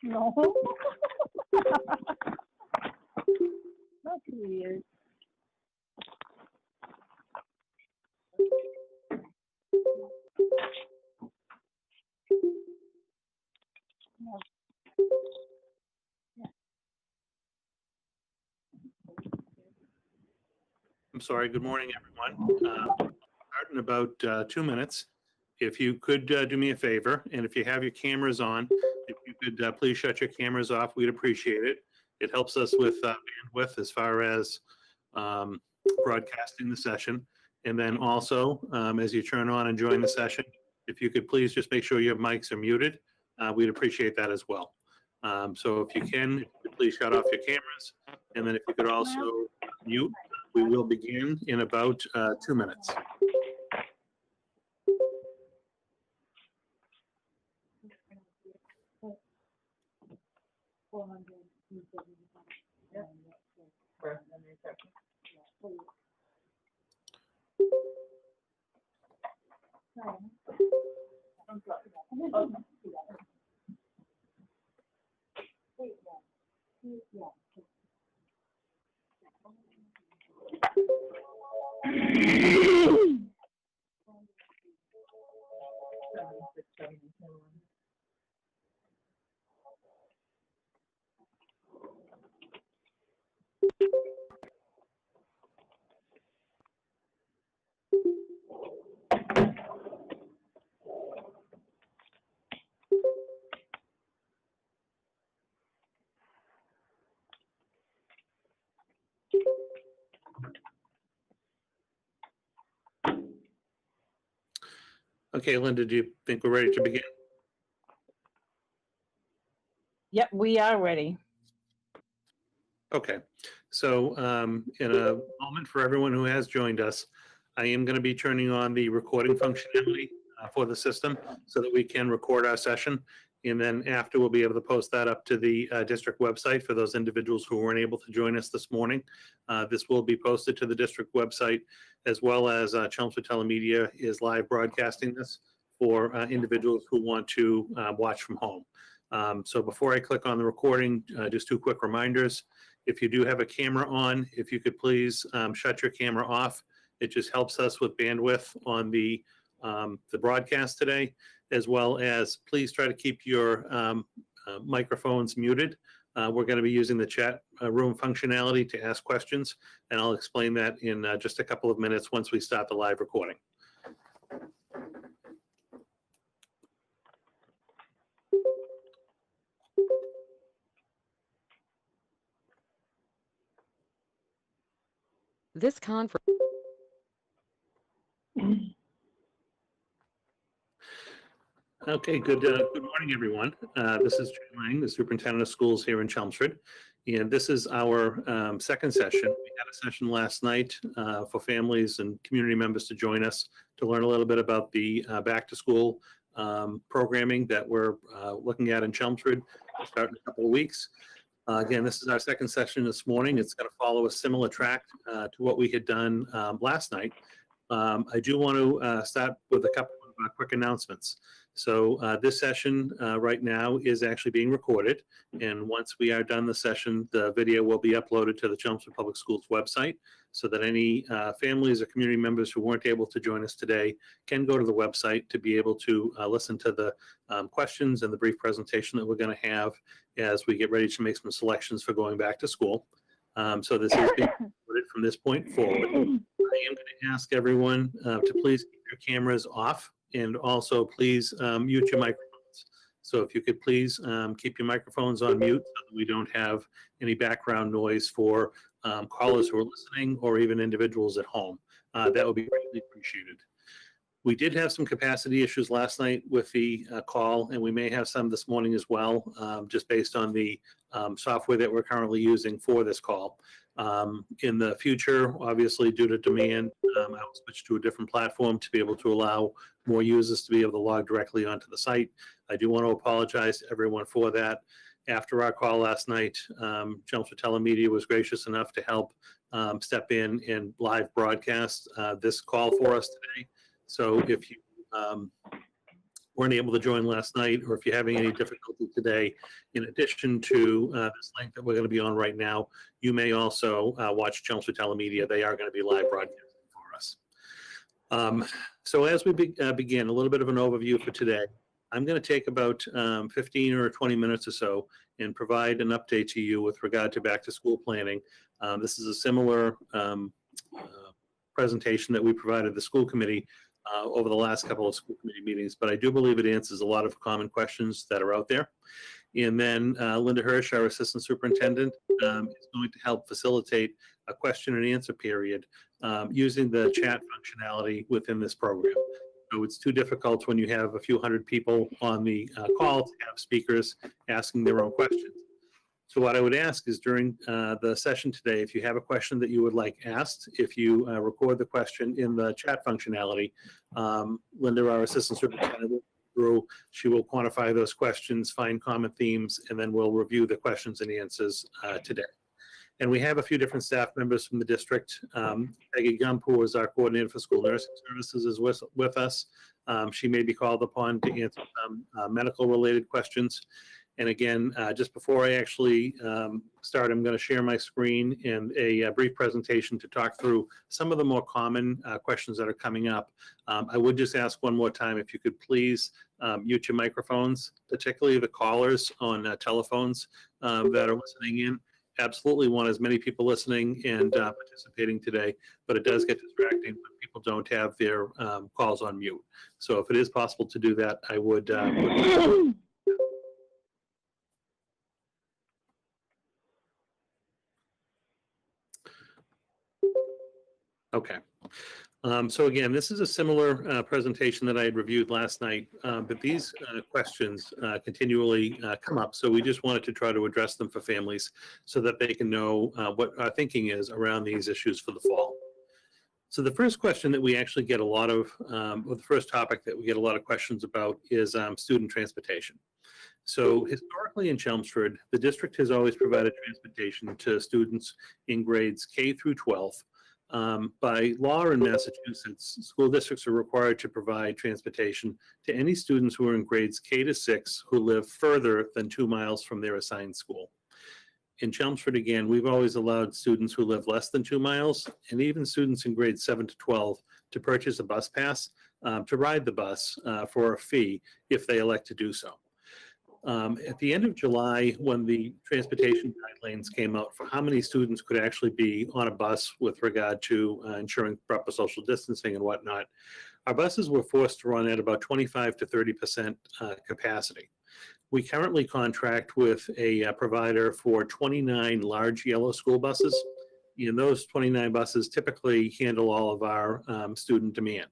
No. That's weird. I'm sorry. Good morning, everyone. Start in about 2 minutes. If you could do me a favor, and if you have your cameras on, if you could please shut your cameras off, we'd appreciate it. It helps us with bandwidth as far as broadcasting the session. And then also, as you turn on and join the session, if you could please just make sure your mics are muted, we'd appreciate that as well. So if you can, please shut off your cameras. And then if you could also mute, we will begin in about 2 minutes. Okay, Linda, do you think we're ready to begin? Yep, we are ready. Okay, so in a moment for everyone who has joined us, I am going to be turning on the recording functionality for the system so that we can record our session. And then after, we'll be able to post that up to the district website for those individuals who weren't able to join us this morning. This will be posted to the district website, as well as Chelmsford Telemedia is live broadcasting this for individuals who want to watch from home. So before I click on the recording, just two quick reminders. If you do have a camera on, if you could please shut your camera off. It just helps us with bandwidth on the broadcast today, as well as please try to keep your microphones muted. We're going to be using the chat room functionality to ask questions, and I'll explain that in just a couple of minutes once we start the live recording. This conference. Okay, good morning, everyone. This is Jay Lang, the superintendent of schools here in Chelmsford, and this is our second session. We had a session last night for families and community members to join us to learn a little bit about the back to school programming that we're looking at in Chelmsford. We'll start in a couple of weeks. Again, this is our second session this morning. It's going to follow a similar track to what we had done last night. I do want to start with a couple of quick announcements. So this session right now is actually being recorded, and once we are done the session, the video will be uploaded to the Chelmsford Public Schools website so that any families or community members who weren't able to join us today can go to the website to be able to listen to the questions and the brief presentation that we're going to have as we get ready to make some selections for going back to school. So this is being recorded from this point forward. I am going to ask everyone to please keep your cameras off, and also please mute your microphones. So if you could please keep your microphones on mute so that we don't have any background noise for callers who are listening or even individuals at home. That would be greatly appreciated. We did have some capacity issues last night with the call, and we may have some this morning as well, just based on the software that we're currently using for this call. In the future, obviously, due to demand, I will switch to a different platform to be able to allow more users to be able to log directly onto the site. I do want to apologize to everyone for that. After our call last night, Chelmsford Telemedia was gracious enough to help step in and live broadcast this call for us today. So if you weren't able to join last night, or if you're having any difficulty today, in addition to this link that we're going to be on right now, you may also watch Chelmsford Telemedia. They are going to be live broadcasting for us. So as we begin, a little bit of an overview for today. I'm going to take about 15 or 20 minutes or so and provide an update to you with regard to back to school planning. This is a similar presentation that we provided the school committee over the last couple of school committee meetings, but I do believe it answers a lot of common questions that are out there. And then Linda Hirsch, our assistant superintendent, is going to help facilitate a question and answer period using the chat functionality within this program. So it's too difficult when you have a few hundred people on the call to have speakers asking their own questions. So what I would ask is during the session today, if you have a question that you would like asked, if you record the question in the chat functionality, Linda, our assistant superintendent, will go through, she will quantify those questions, find common themes, and then we'll review the questions and answers today. And we have a few different staff members from the district. Peggy Gump, who is our coordinator for school nursing services, is with us. She may be called upon to answer some medical related questions. And again, just before I actually start, I'm going to share my screen and a brief presentation to talk through some of the more common questions that are coming up. I would just ask one more time, if you could please mute your microphones, particularly the callers on telephones that are listening in. Absolutely want as many people listening and participating today, but it does get distracting when people don't have their calls on mute. So if it is possible to do that, I would okay. So again, this is a similar presentation that I had reviewed last night, but these questions continually come up. So we just wanted to try to address them for families so that they can know what our thinking is around these issues for the fall. So the first question that we actually get a lot of, or the first topic that we get a lot of questions about is student transportation. So historically in Chelmsford, the district has always provided transportation to students in grades K through 12. By law in Massachusetts, school districts are required to provide transportation to any students who are in grades K to 6 who live further than 2 miles from their assigned school. In Chelmsford, again, we've always allowed students who live less than 2 miles and even students in grades 7 to 12 to purchase a bus pass to ride the bus for a fee if they elect to do so. At the end of July, when the transportation guidelines came out for how many students could actually be on a bus with regard to ensuring proper social distancing and whatnot, our buses were forced to run at about 25 to 30% capacity. We currently contract with a provider for 29 large yellow school buses, and those 29 buses typically handle all of our student demand.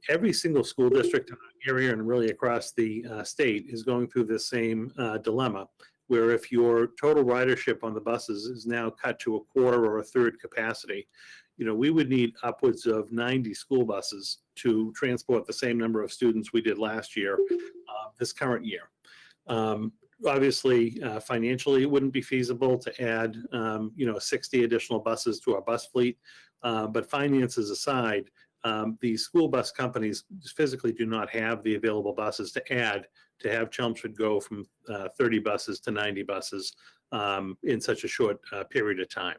Every single school district in our area and really across the state is going through this same dilemma, where if your total ridership on the buses is now cut to a quarter or a third capacity, we would need upwards of 90 school buses to transport the same number of students we did last year, this current year. Obviously, financially, it wouldn't be feasible to add, 60 additional buses to our bus fleet, but finances aside, the school bus companies physically do not have the available buses to add to have Chelmsford go from 30 buses to 90 buses in such a short period of time.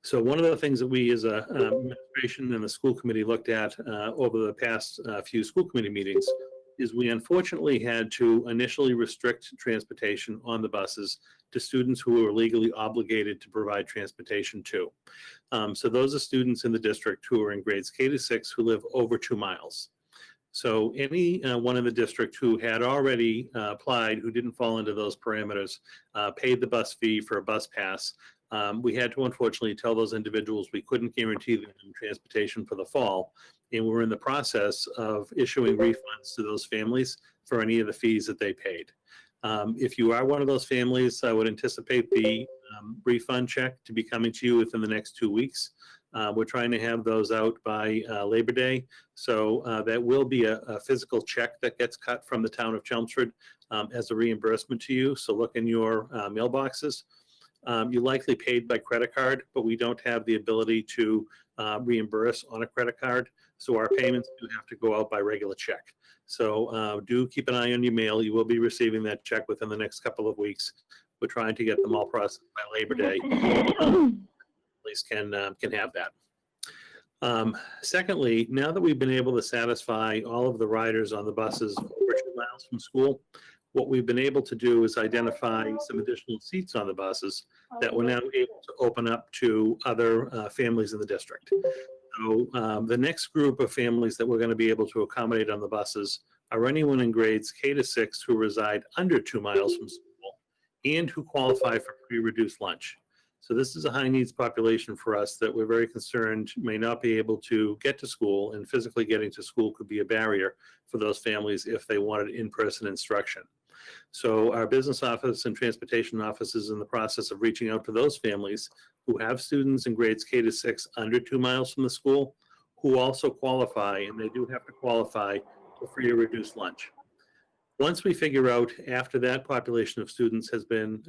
So one of the things that we as a administration and the school committee looked at over the past few school committee meetings is we unfortunately had to initially restrict transportation on the buses to students who were legally obligated to provide transportation to. So those are students in the district who are in grades K to 6 who live over 2 miles. So any one in the district who had already applied, who didn't fall into those parameters, paid the bus fee for a bus pass. We had to unfortunately tell those individuals we couldn't guarantee them transportation for the fall, and we're in the process of issuing refunds to those families for any of the fees that they paid. If you are one of those families, I would anticipate the refund check to be coming to you within the next 2 weeks. We're trying to have those out by Labor Day, so that will be a physical check that gets cut from the town of Chelmsford as a reimbursement to you, so look in your mailboxes. You likely paid by credit card, but we don't have the ability to reimburse on a credit card, so our payments do have to go out by regular check. So do keep an eye on your mail. You will be receiving that check within the next couple of weeks. We're trying to get them all processed by Labor Day. At least can have that. Secondly, now that we've been able to satisfy all of the riders on the buses over 2 miles from school. What we've been able to do is identify some additional seats on the buses that we're now able to open up to other families in the district. So the next group of families that we're going to be able to accommodate on the buses are anyone in grades K to 6 who reside under 2 miles from school and who qualify for pre-reduced lunch. So this is a high needs population for us that we're very concerned may not be able to get to school, and physically getting to school could be a barrier for those families if they wanted in-person instruction. So our business office and transportation office is in the process of reaching out to those families who have students in grades K to 6 under 2 miles from the school, who also qualify, and they do have to qualify for free or reduced lunch. Once we figure out, after that population of students has been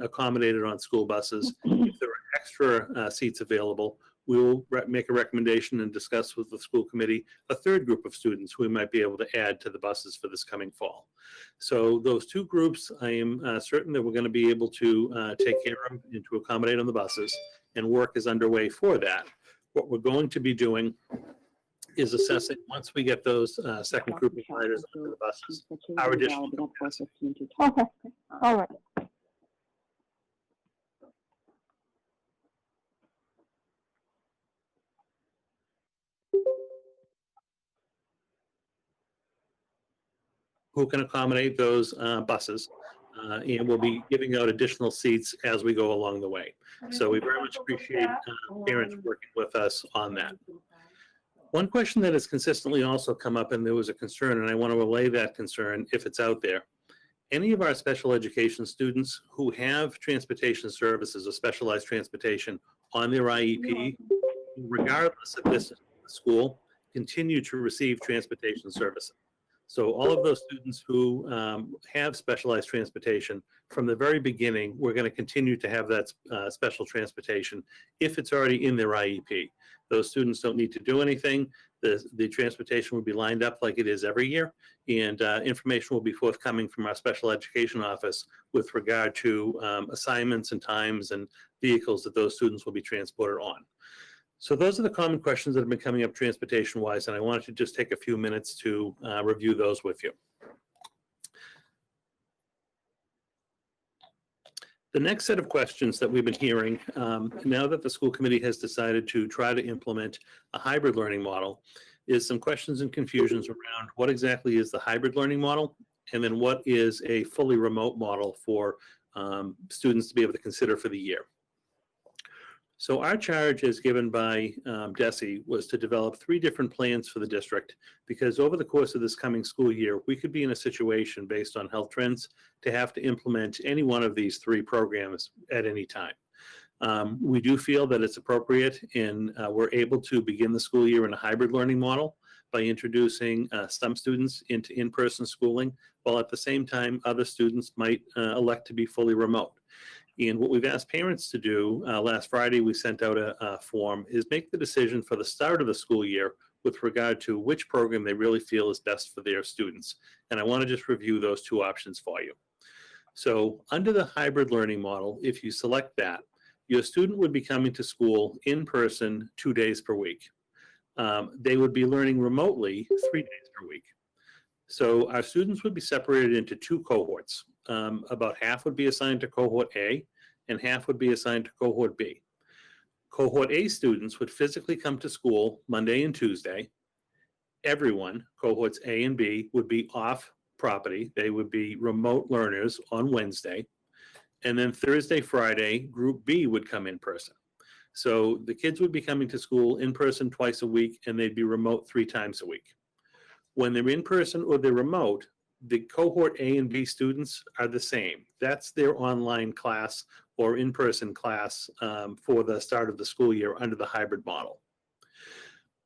accommodated on school buses, if there are extra seats available, we will make a recommendation and discuss with the school committee a third group of students who we might be able to add to the buses for this coming fall. So those two groups, I am certain that we're going to be able to take care of and to accommodate on the buses, and work is underway for that. What we're going to be doing is assessing, once we get those second group of riders onto the buses, our additional capacity. Okay, all right. Who can accommodate those buses, and we'll be giving out additional seats as we go along the way. So we very much appreciate parents working with us on that. One question that has consistently also come up, and there was a concern, and I want to relay that concern if it's out there. Any of our special education students who have transportation services or specialized transportation on their IEP, regardless of distance from the school, continue to receive transportation services. So all of those students who have specialized transportation, from the very beginning, we're going to continue to have that special transportation if it's already in their IEP. Those students don't need to do anything. The transportation will be lined up like it is every year, and information will be forthcoming from our special education office with regard to assignments and times and vehicles that those students will be transported on. So those are the common questions that have been coming up transportation-wise, and I wanted to just take a few minutes to review those with you. The next set of questions that we've been hearing, now that the school committee has decided to try to implement a hybrid learning model, is some questions and confusions around what exactly is the hybrid learning model, and then what is a fully remote model for students to be able to consider for the year. So our charge, as given by DESE, was to develop 3 different plans for the district, because over the course of this coming school year, we could be in a situation based on health trends to have to implement any one of these 3 programs at any time. We do feel that it's appropriate, and we're able to begin the school year in a hybrid learning model by introducing some students into in-person schooling, while at the same time other students might elect to be fully remote. And what we've asked parents to do, last Friday we sent out a form, is make the decision for the start of the school year with regard to which program they really feel is best for their students. And I want to just review those 2 options for you. So under the hybrid learning model, if you select that, your student would be coming to school in person 2 days per week. They would be learning remotely 3 days per week. So our students would be separated into 2 cohorts. About half would be assigned to cohort A, and half would be assigned to cohort B. Cohort A students would physically come to school Monday and Tuesday. Everyone, cohorts A and B, would be off property. They would be remote learners on Wednesday. And then Thursday, Friday, group B would come in person. So the kids would be coming to school in person twice a week, and they'd be remote 3 times a week. When they're in person or they're remote, the cohort A and B students are the same. That's their online class or in-person class for the start of the school year under the hybrid model.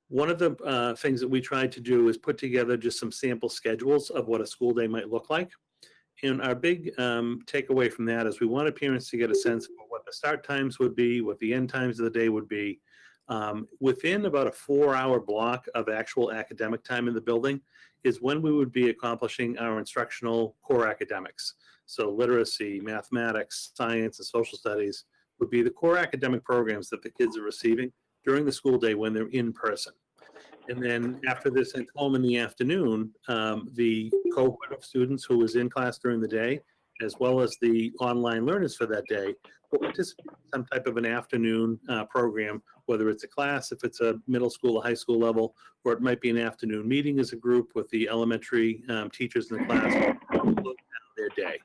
One of the things that we tried to do is put together just some sample schedules of what a school day might look like. And our big takeaway from that is we wanted parents to get a sense of what the start times would be, what the end times of the day would be. Within about a 4-hour block of actual academic time in the building is when we would be accomplishing our instructional core academics. So literacy, mathematics, science, and social studies would be the core academic programs that the kids are receiving during the school day when they're in person. And then after this at home in the afternoon, the cohort of students who was in class during the day, as well as the online learners for that day, will participate in some type of an afternoon program, whether it's a class, if it's a middle school or high school level, or it might be an afternoon meeting as a group with the elementary teachers in the class to close down their day.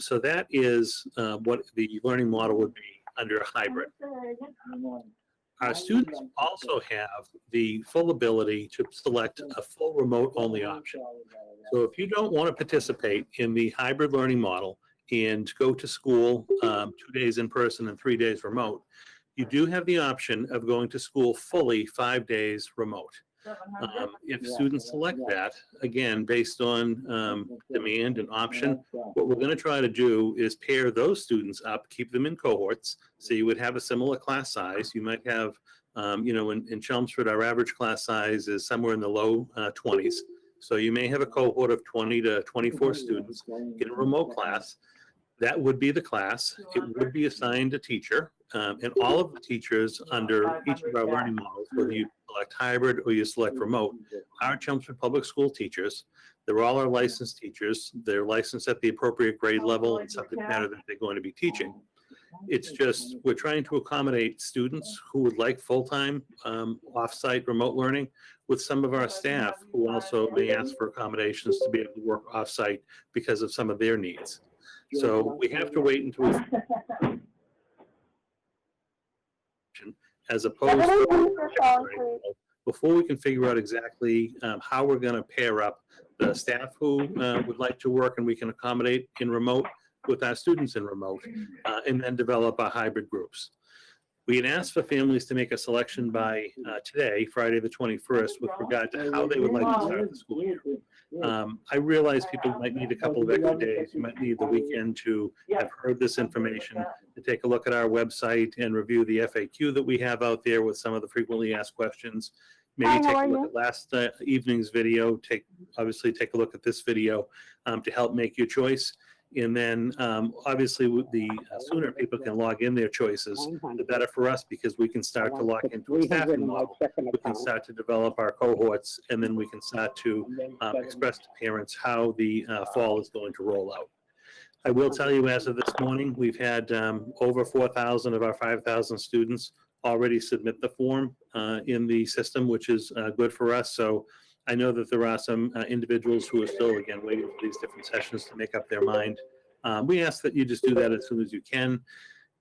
So that is what the learning model would be under a hybrid. Our students also have the full ability to select a full remote only option. So if you don't want to participate in the hybrid learning model and go to school 2 days in person and 3 days remote, you do have the option of going to school fully 5 days remote. If students select that, again, based on demand and option, what we're going to try to do is pair those students up, keep them in cohorts. So you would have a similar class size. You might have, in Chelmsford, our average class size is somewhere in the low 20s. So you may have a cohort of 20 to 24 students in a remote class. That would be the class. It would be assigned a teacher. And all of the teachers under each of our learning models, whether you select hybrid or you select remote, are Chelmsford Public School teachers. They're all our licensed teachers. They're licensed at the appropriate grade level and subject matter that they're going to be teaching. It's just, we're trying to accommodate students who would like full-time off-site remote learning with some of our staff who also may ask for accommodations to be able to work off-site because of some of their needs. So we have to wait until we as opposed to before we can figure out exactly how we're going to pair up the staff who would like to work and we can accommodate in remote with our students in remote, and then develop our hybrid groups. We had asked for families to make a selection by today, Friday the 21st, with regard to how they would like to start the school year. I realize people might need a couple of extra days. You might need the weekend to have heard this information, to take a look at our website and review the FAQ that we have out there with some of the frequently asked questions. Maybe take a look at last evening's video, obviously take a look at this video to help make your choice. And then obviously the sooner people can log in their choices, the better for us, because we can start to lock into a staffing model. We can start to develop our cohorts, and then we can start to express to parents how the fall is going to roll out. I will tell you, as of this morning, we've had over 4,000 of our 5,000 students already submit the form in the system, which is good for us. So I know that there are some individuals who are still, again, waiting for these different sessions to make up their mind. We ask that you just do that as soon as you can.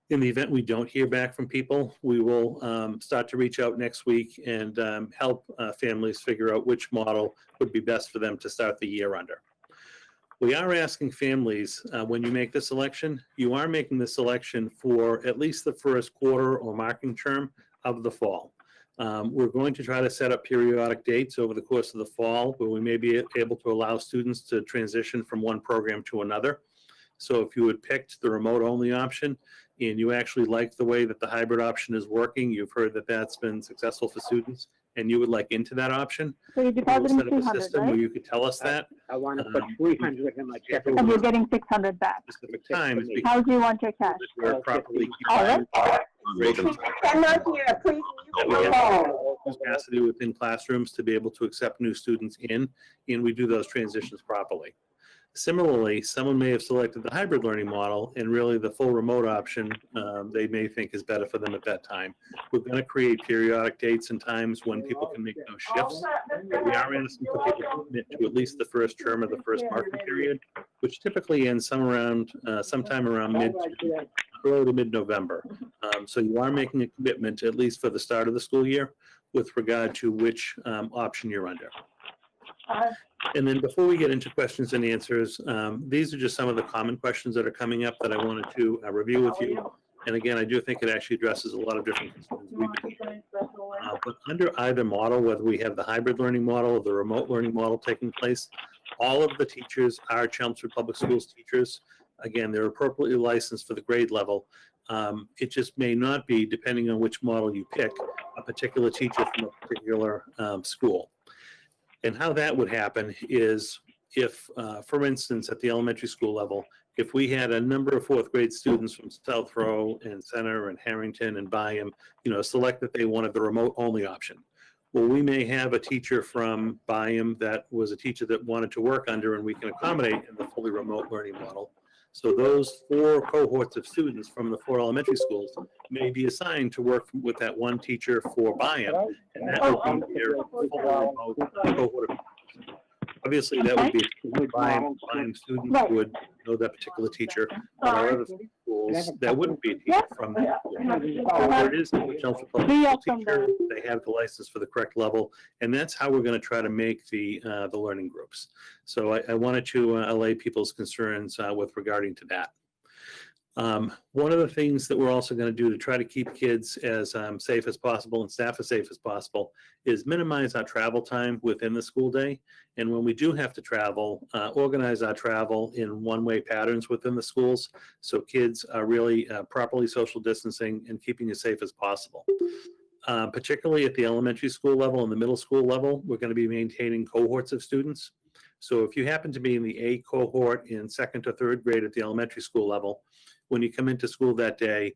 In the event we don't hear back from people, we will start to reach out next week and help families figure out which model would be best for them to start the year under. We are asking families, when you make the selection, you are making the selection for at least the first quarter or marking term of the fall. We're going to try to set up periodic dates over the course of the fall where we may be able to allow students to transition from one program to another. So if you had picked the remote only option and you actually like the way that the hybrid option is working, you've heard that that's been successful for students, and you would like into that option, So you're we'll depositing set up a 200, system right? where you could tell us that. I want to put 300 in my checking And you're account. getting 600 back. Specific times because How do you want your cash? we're properly All right. keeping Cannot hear, please. capacity within classrooms to be able to accept new students in, and we do those transitions properly. Similarly, someone may have selected the hybrid learning model, and really the full remote option they may think is better for them at that time. We're going to create periodic dates and times when people can make those shifts. But we are asking for people to commit to at least the first term of the first marking period, which typically ends sometime around early to mid-November. So you are making a commitment, at least for the start of the school year, with regard to which option you're under. And then before we get into questions and answers, these are just some of the common questions that are coming up that I wanted to review with you. And again, I do think it actually addresses a lot of different concerns we've been hearing. But under either model, whether we have the hybrid learning model or the remote learning model taking place, all of the teachers are Chelmsford Public Schools teachers. Again, they're appropriately licensed for the grade level. It just may not be, depending on which model you pick, a particular teacher from a particular school. And how that would happen is if, for instance, at the elementary school level, if we had a number of fourth grade students from South Row and Center and Harrington and Byham, select that they wanted the remote only option. Well, we may have a teacher from Byam that was a teacher that wanted to work under, and we can accommodate in the fully remote learning model. So those 4 cohorts of students from the 4 elementary schools may be assigned to work with that one teacher for Byam, and that would be their fully remote cohort of. Obviously, that would be Byam students would know that particular teacher. But our other schools, that wouldn't be a teacher from that school. There it is, the Chelmsford Public School teacher, they have the license for the correct level, and that's how we're going to try to make the learning groups. So I wanted to allay people's concerns with regarding to that. One of the things that we're also going to do to try to keep kids as safe as possible and staff as safe as possible is minimize our travel time within the school day. And when we do have to travel, organize our travel in one-way patterns within the schools so kids are really properly social distancing and keeping as safe as possible. Particularly at the elementary school level and the middle school level, we're going to be maintaining cohorts of students. So if you happen to be in the A cohort in 2nd or 3rd grade at the elementary school level, when you come into school that day,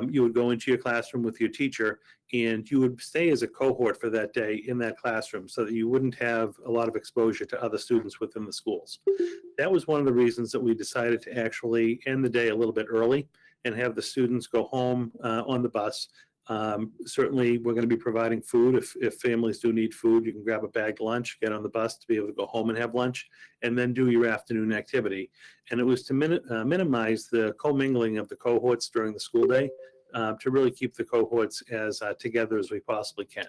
you would go into your classroom with your teacher and you would stay as a cohort for that day in that classroom so that you wouldn't have a lot of exposure to other students within the schools. That was one of the reasons that we decided to actually end the day a little bit early and have the students go home on the bus. Certainly, we're going to be providing food. If families do need food, you can grab a bagged lunch, get on the bus to be able to go home and have lunch, and then do your afternoon activity. And it was to minimize the commingling of the cohorts during the school day to really keep the cohorts as together as we possibly can.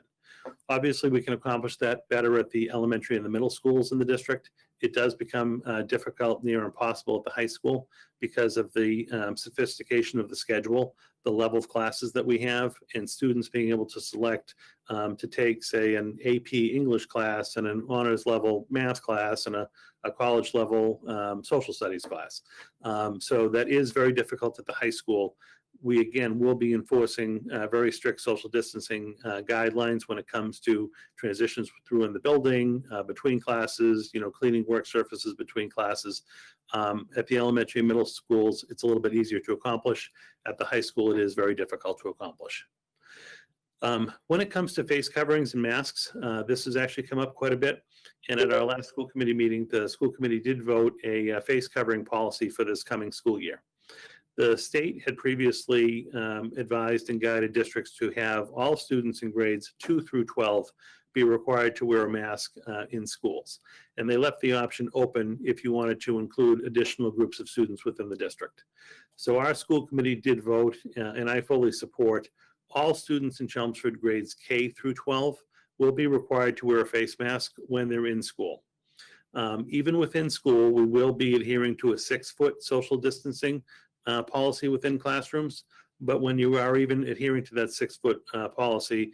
Obviously, we can accomplish that better at the elementary and the middle schools in the district. It does become difficult, near impossible at the high school because of the sophistication of the schedule, the level of classes that we have, and students being able to select to take, say, an AP English class and an honors level math class and a college level social studies class. So that is very difficult at the high school. We, again, will be enforcing very strict social distancing guidelines when it comes to transitions through in the building, between classes, cleaning work surfaces between classes. At the elementary and middle schools, it's a little bit easier to accomplish. At the high school, it is very difficult to accomplish. When it comes to face coverings and masks, this has actually come up quite a bit. And at our last school committee meeting, the school committee did vote a face covering policy for this coming school year. The state had previously advised and guided districts to have all students in grades 2 through 12 be required to wear a mask in schools. And they left the option open if you wanted to include additional groups of students within the district. So our school committee did vote, and I fully support, all students in Chelmsford grades K through 12 will be required to wear a face mask when they're in school. Even within school, we will be adhering to a 6-foot social distancing policy within classrooms, but when you are even adhering to that 6-foot policy,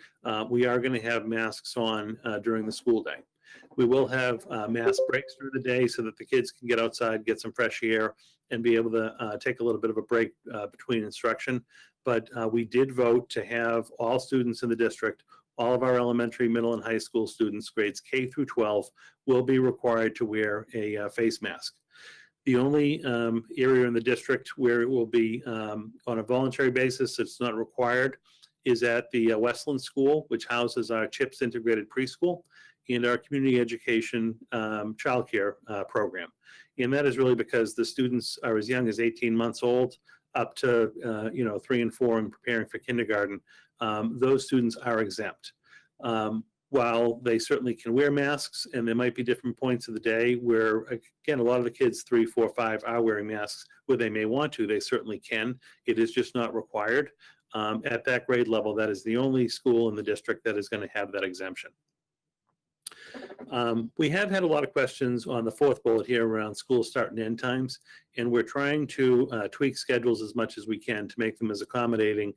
we are going to have masks on during the school day. We will have mask breaks through the day so that the kids can get outside, get some fresh air, and be able to take a little bit of a break between instruction. But we did vote to have all students in the district, all of our elementary, middle, and high school students, grades K through 12, will be required to wear a face mask. The only area in the district where it will be on a voluntary basis, it's not required, is at the Westland School, which houses our CHIPS integrated preschool and our community education childcare program. And that is really because the students are as young as 18 months old up to 3 and 4 and preparing for kindergarten. Those students are exempt. While they certainly can wear masks, and there might be different points of the day where, again, a lot of the kids, 3, 4, 5, are wearing masks where they may want to, they certainly can. It is just not required. At that grade level, that is the only school in the district that is going to have that exemption. We have had a lot of questions on the 4th bullet here around school start and end times, and we're trying to tweak schedules as much as we can to make them as accommodating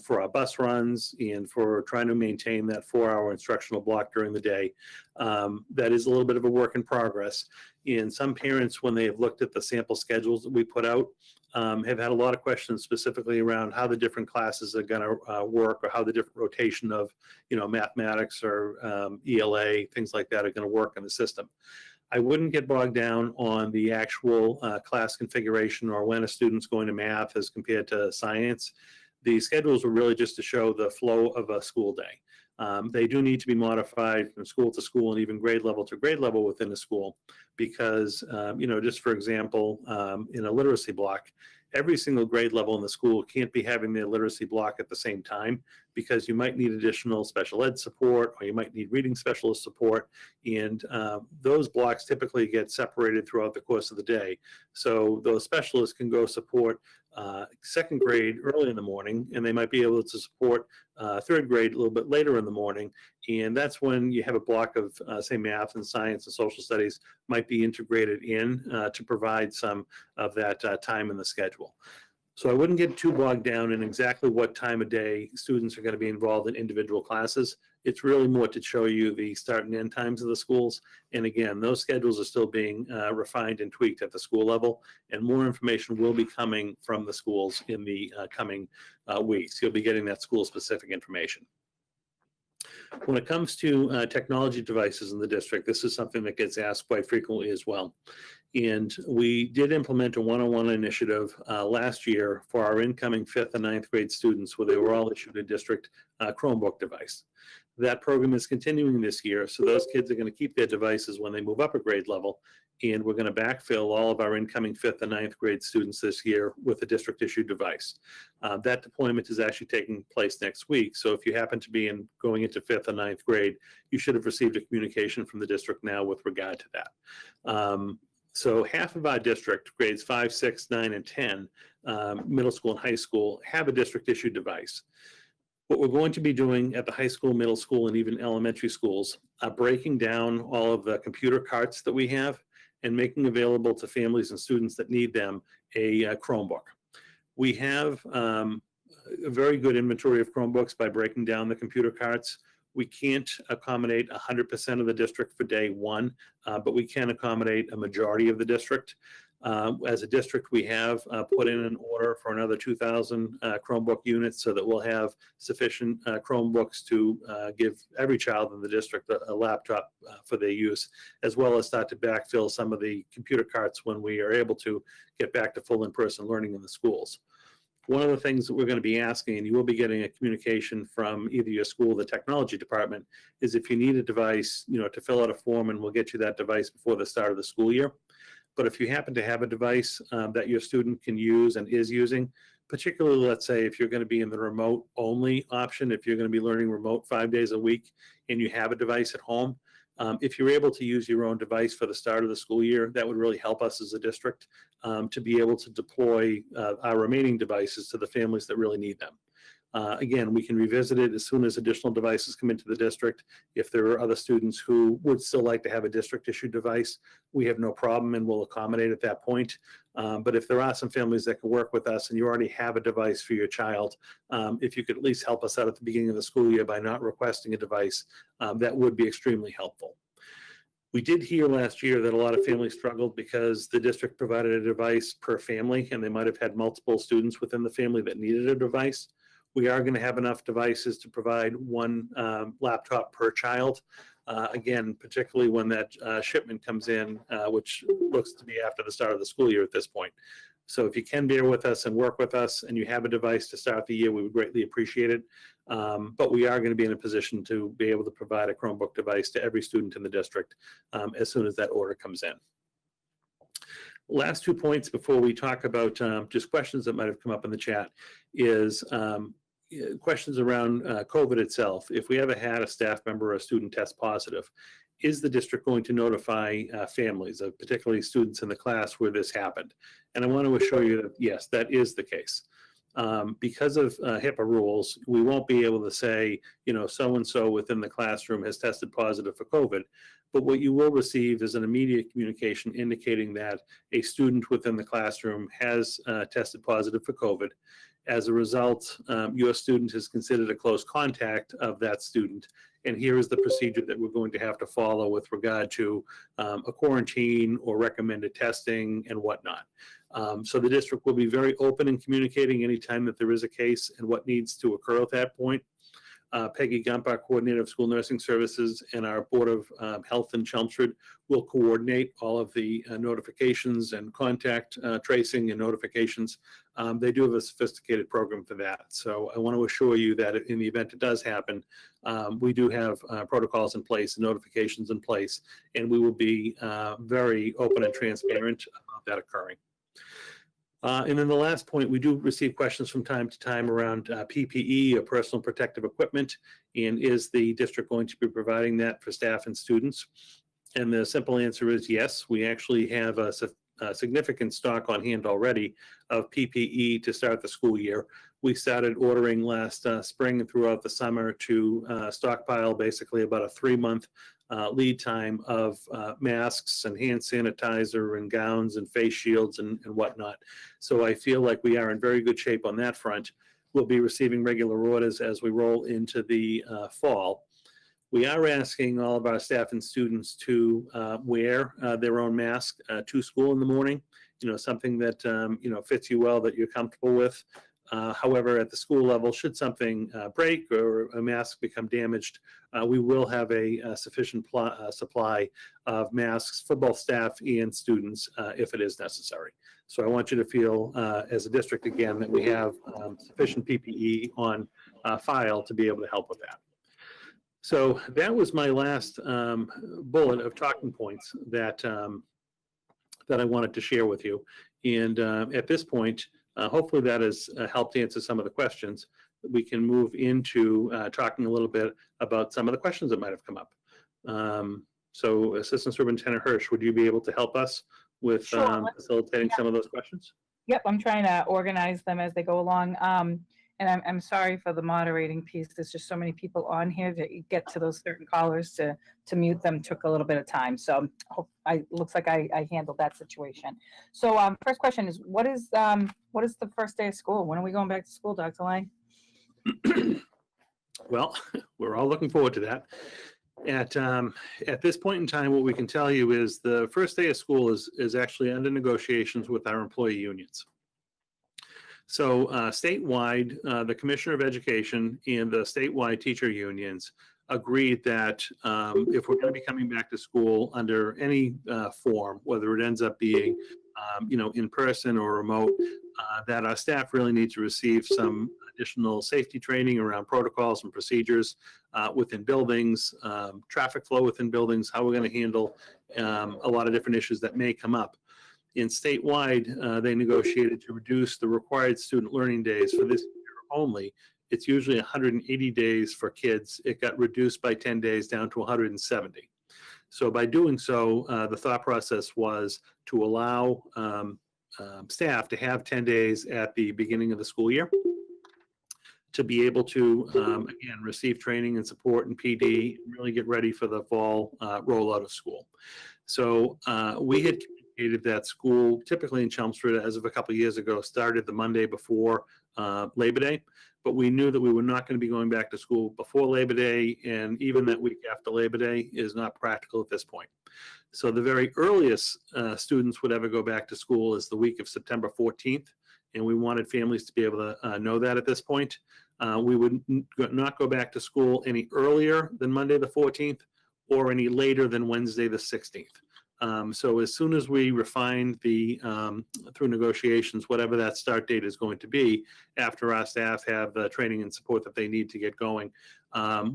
for our bus runs and for trying to maintain that 4-hour instructional block during the day. That is a little bit of a work in progress. And some parents, when they have looked at the sample schedules that we put out, have had a lot of questions specifically around how the different classes are going to work, or how the different rotation of, mathematics or ELA, things like that, are going to work in the system. I wouldn't get bogged down on the actual class configuration or when a student's going to math as compared to science. The schedules were really just to show the flow of a school day. They do need to be modified from school to school and even grade level to grade level within a school because, just for example, in a literacy block, every single grade level in the school can't be having the literacy block at the same time because you might need additional special ed support or you might need reading specialist support. And those blocks typically get separated throughout the course of the day. So those specialists can go support second grade early in the morning, and they might be able to support third grade a little bit later in the morning. And that's when you have a block of, say, math and science and social studies might be integrated in to provide some of that time in the schedule. So I wouldn't get too bogged down in exactly what time of day students are going to be involved in individual classes. It's really more to show you the start and end times of the schools. And again, those schedules are still being refined and tweaked at the school level, and more information will be coming from the schools in the coming weeks. You'll be getting that school-specific information. When it comes to technology devices in the district, this is something that gets asked quite frequently as well. And we did implement a one-on-one initiative last year for our incoming 5th and 9th grade students where they were all issued a district Chromebook device. That program is continuing this year, so those kids are going to keep their devices when they move up a grade level, and we're going to backfill all of our incoming 5th and 9th grade students this year with a district-issued device. That deployment is actually taking place next week, so if you happen to be going into 5th and 9th grade, you should have received a communication from the district now with regard to that. So half of our district, grades 5, 6, 9, and 10, middle school and high school, have a district-issued device. What we're going to be doing at the high school, middle school, and even elementary schools are breaking down all of the computer carts that we have and making available to families and students that need them a Chromebook. We have a very good inventory of Chromebooks by breaking down the computer carts. We can't accommodate 100% of the district for day one, but we can accommodate a majority of the district. As a district, we have put in an order for another 2,000 Chromebook units so that we'll have sufficient Chromebooks to give every child in the district a laptop for their use, as well as start to backfill some of the computer carts when we are able to get back to full in-person learning in the schools. One of the things that we're going to be asking, and you will be getting a communication from either your school or the technology department, is if you need a device, to fill out a form, and we'll get you that device before the start of the school year. But if you happen to have a device that your student can use and is using, particularly, let's say, if you're going to be in the remote only option, if you're going to be learning remote 5 days a week and you have a device at home, if you're able to use your own device for the start of the school year, that would really help us as a district to be able to deploy our remaining devices to the families that really need them. Again, we can revisit it as soon as additional devices come into the district. If there are other students who would still like to have a district-issued device, we have no problem and we'll accommodate at that point. But if there are some families that can work with us and you already have a device for your child, if you could at least help us out at the beginning of the school year by not requesting a device, that would be extremely helpful. We did hear last year that a lot of families struggled because the district provided a device per family and they might have had multiple students within the family that needed a device. We are going to have enough devices to provide one laptop per child. Again, particularly when that shipment comes in, which looks to be after the start of the school year at this point. So if you can bear with us and work with us and you have a device to start the year, we would greatly appreciate it. But we are going to be in a position to be able to provide a Chromebook device to every student in the district as soon as that order comes in. Last 2 points before we talk about just questions that might have come up in the chat is questions around COVID itself. If we ever had a staff member or a student test positive, is the district going to notify families, particularly students in the class where this happened? And I want to assure you that, yes, that is the case. Because of HIPAA rules, we won't be able to say, so-and-so within the classroom has tested positive for COVID. But what you will receive is an immediate communication indicating that a student within the classroom has tested positive for COVID. As a result, your student is considered a close contact of that student. And here is the procedure that we're going to have to follow with regard to a quarantine or recommended testing and whatnot. So the district will be very open in communicating anytime that there is a case and what needs to occur at that point. Peggy Gump, our coordinator of school nursing services, and our Board of Health in Chelmsford will coordinate all of the notifications and contact tracing and notifications. They do have a sophisticated program for that. So I want to assure you that in the event it does happen, we do have protocols in place, notifications in place, and we will be very open and transparent about that occurring. And then the last point, we do receive questions from time to time around PPE or personal protective equipment, and is the district going to be providing that for staff and students? And the simple answer is yes. We actually have a significant stock on hand already of PPE to start the school year. We started ordering last spring and throughout the summer to stockpile basically about a 3-month lead time of masks and hand sanitizer and gowns and face shields and whatnot. So I feel like we are in very good shape on that front. We'll be receiving regular orders as we roll into the fall. We are asking all of our staff and students to wear their own mask to school in the morning, something that, fits you well, that you're comfortable with. However, at the school level, should something break or a mask become damaged, we will have a sufficient supply of masks for both staff and students if it is necessary. So I want you to feel, as a district, again, that we have sufficient PPE on file to be able to help with that. So that was my last bullet of talking points that I wanted to share with you. And at this point, hopefully that has helped answer some of the questions. We can move into talking a little bit about some of the questions that might have come up. So Assistant Superintendent Hirsch, would you be able to help us with Sure. facilitating some of those questions? Yep, I'm trying to organize them as they go along. And I'm sorry for the moderating piece. There's just so many people on here that you get to those certain callers to mute them took a little bit of time. So looks like I handled that situation. So first question is, what is the first day of school? When are we going back to school, Dr. Lang? Well, we're all looking forward to that. At this point in time, what we can tell you is the first day of school is actually under negotiations with our employee unions. So statewide, the Commissioner of Education and the statewide teacher unions agreed that if we're going to be coming back to school under any form, whether it ends up being in person or remote, that our staff really need to receive some additional safety training around protocols and procedures within buildings, traffic flow within buildings, how we're going to handle a lot of different issues that may come up. In statewide, they negotiated to reduce the required student learning days for this year only. It's usually 180 days for kids. It got reduced by 10 days down to 170. So by doing so, the thought process was to allow staff to have 10 days at the beginning of the school year to be able to, again, receive training and support and PD and really get ready for the fall rollout of school. So we had that school, typically in Chelmsford, as of a couple of years ago, started the Monday before Labor Day, but we knew that we were not going to be going back to school before Labor Day, and even that week after Labor Day is not practical at this point. So the very earliest students would ever go back to school is the week of September 14th, and we wanted families to be able to know that at this point. We would not go back to school any earlier than Monday the 14th or any later than Wednesday the 16th. So as soon as we refine the, through negotiations, whatever that start date is going to be, after our staff have the training and support that they need to get going,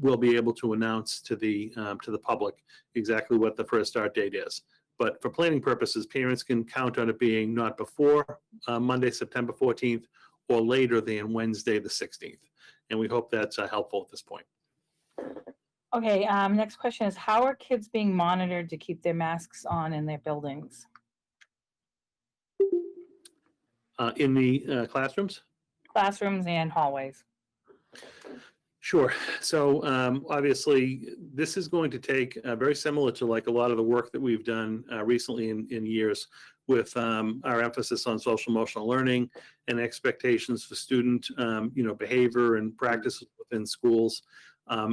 we'll be able to announce to the public exactly what the first start date is. But for planning purposes, parents can count on it being not before Monday, September 14th, or later than Wednesday, the 16th. And we hope that's helpful at this point. Okay, next question is, how are kids being monitored to keep their masks on in their buildings? In the classrooms? Classrooms and hallways. Sure. So obviously, this is going to take very similar to like a lot of the work that we've done recently in years with our emphasis on social emotional learning and expectations for student behavior and practices within schools.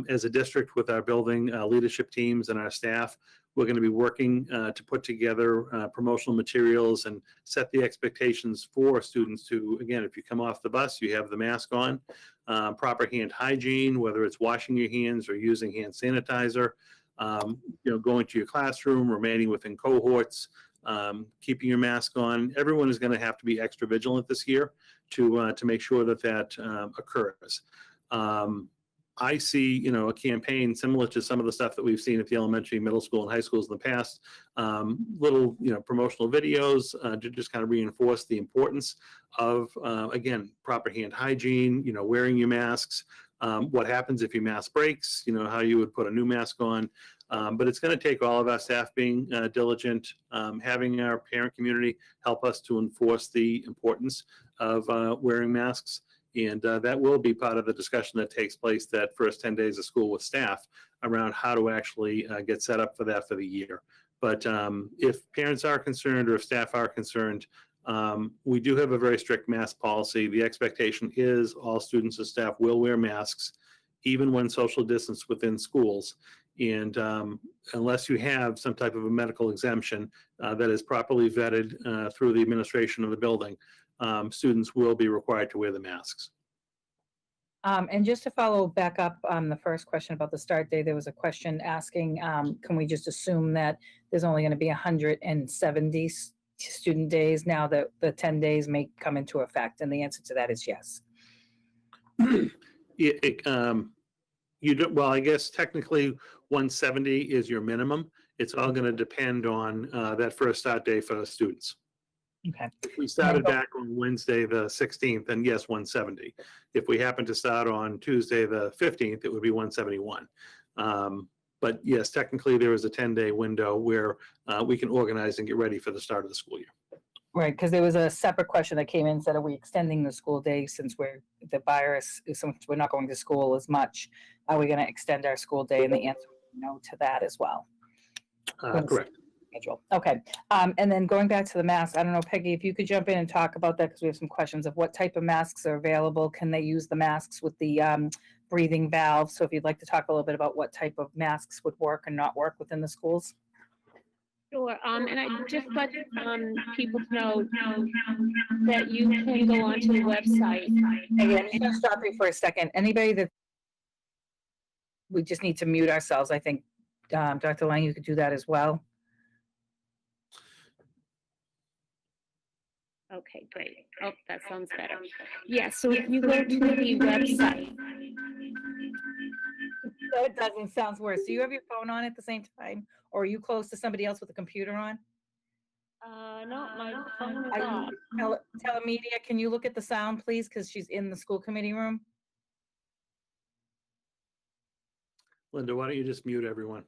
As a district with our building leadership teams and our staff, We're going to be working to put together promotional materials and set the expectations for students to, again, if you come off the bus, you have the mask on, proper hand hygiene, whether it's washing your hands or using hand sanitizer, going to your classroom, remaining within cohorts, keeping your mask on. Everyone is going to have to be extra vigilant this year to make sure that occurs. I see, a campaign similar to some of the stuff that we've seen at the elementary, middle school, and high schools in the past. Little, promotional videos to just kind of reinforce the importance of, again, proper hand hygiene. Wearing your masks. What happens if your mask breaks? How you would put a new mask on. But it's going to take all of our staff being diligent, having our parent community help us to enforce the importance of wearing masks. And that will be part of the discussion that takes place that first 10 days of school with staff around how to actually get set up for that for the year. But if parents are concerned or if staff are concerned, we do have a very strict mask policy. The expectation is all students and staff will wear masks, even when social distance within schools. And unless you have some type of a medical exemption that is properly vetted through the administration of the building, students will be required to wear the masks. And just to follow back up on the first question about the start day, there was a question asking, can we just assume that there's only going to be 170 student days now that the 10 days may come into effect? And the answer to that is yes. Well, I guess technically 170 is your minimum. It's all going to depend on that first start day for students. Okay. If we started back on Wednesday, the 16th, then yes, 170. If we happen to start on Tuesday, the 15th, it would be 171. But yes, technically there is a 10-day window where we can organize and get ready for the start of the school year. Right, because there was a separate question that came in, said, are we extending the school day since the virus is, since we're not going to school as much? Are we going to extend our school day? And the answer is no to that as well. Correct. Schedule. Okay. And then going back to the masks, I don't know, Peggy, if you could jump in and talk about that, because we have some questions of what type of masks are available. Can they use the masks with the breathing valve? So if you'd like to talk a little bit about what type of masks would work and not work within the schools. Sure, and I just let people to know that you can go onto the website. Peggy, I'm just going to stop you for a second. Anybody that we just need to mute ourselves, I think, Dr. Lang, you could do that as well. Okay, great. Oh, that sounds better. Yeah, so if you go to the website. No, it doesn't. Sounds worse. Do you have your phone on at the same time? Or are you close to somebody else with a computer on? No, my phone is I- off. Telemedia, can you look at the sound, please? Because she's in the school committee room. Linda, why don't you just mute everyone?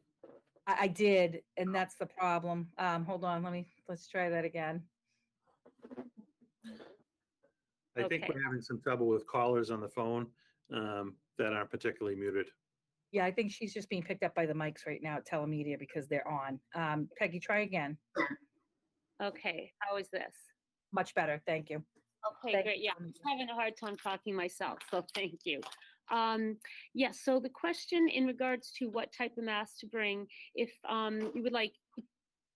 I did, and that's the problem. Hold on, let's try that again. I think Okay. we're having some trouble with callers on the phone that aren't particularly muted. Yeah, I think she's just being picked up by the mics right now at telemedia because they're on. Peggy, try again. Okay, how is this? Much better, thank you. Okay, great. Yeah, I'm having a hard time talking myself, so thank you. Yes, so the question in regards to what type of mask to bring, if you would like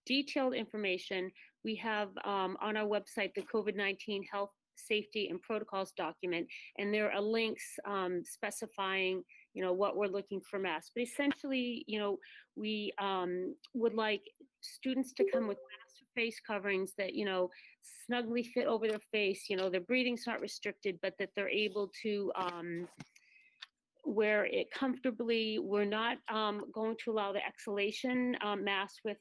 detailed information, we have on our website the COVID-19 health, safety, and protocols document, and there are links specifying, what we're looking for masks. But essentially, we would like students to come with masks or face coverings that, snugly fit over their face, their breathing's not restricted, but that they're able to wear it comfortably. We're not going to allow the exhalation mask with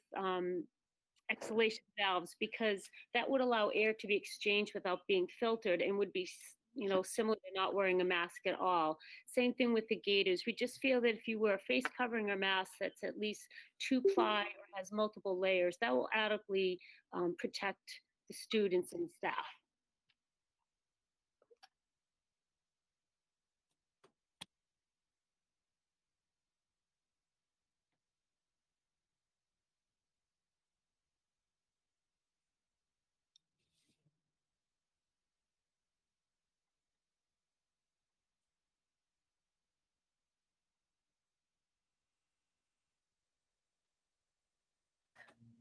exhalation valves, because that would allow air to be exchanged without being filtered and would be similar to not wearing a mask at all. Same thing with the gaiters. We just feel that if you wear a face covering or mask that's at least 2-ply or has multiple layers, that will adequately protect the students and staff.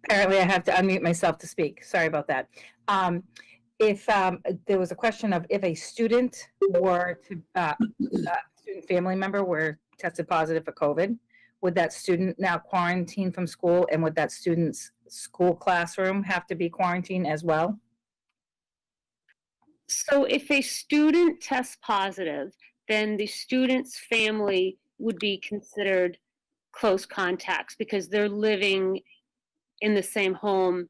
Apparently I have to unmute myself to speak. Sorry about that. If there was a question of if a student were to, student family member were tested positive for COVID, would that student now quarantine from school, and would that student's school classroom have to be quarantined as well? So if a student tests positive, then the student's family would be considered close contacts because they're living in the same home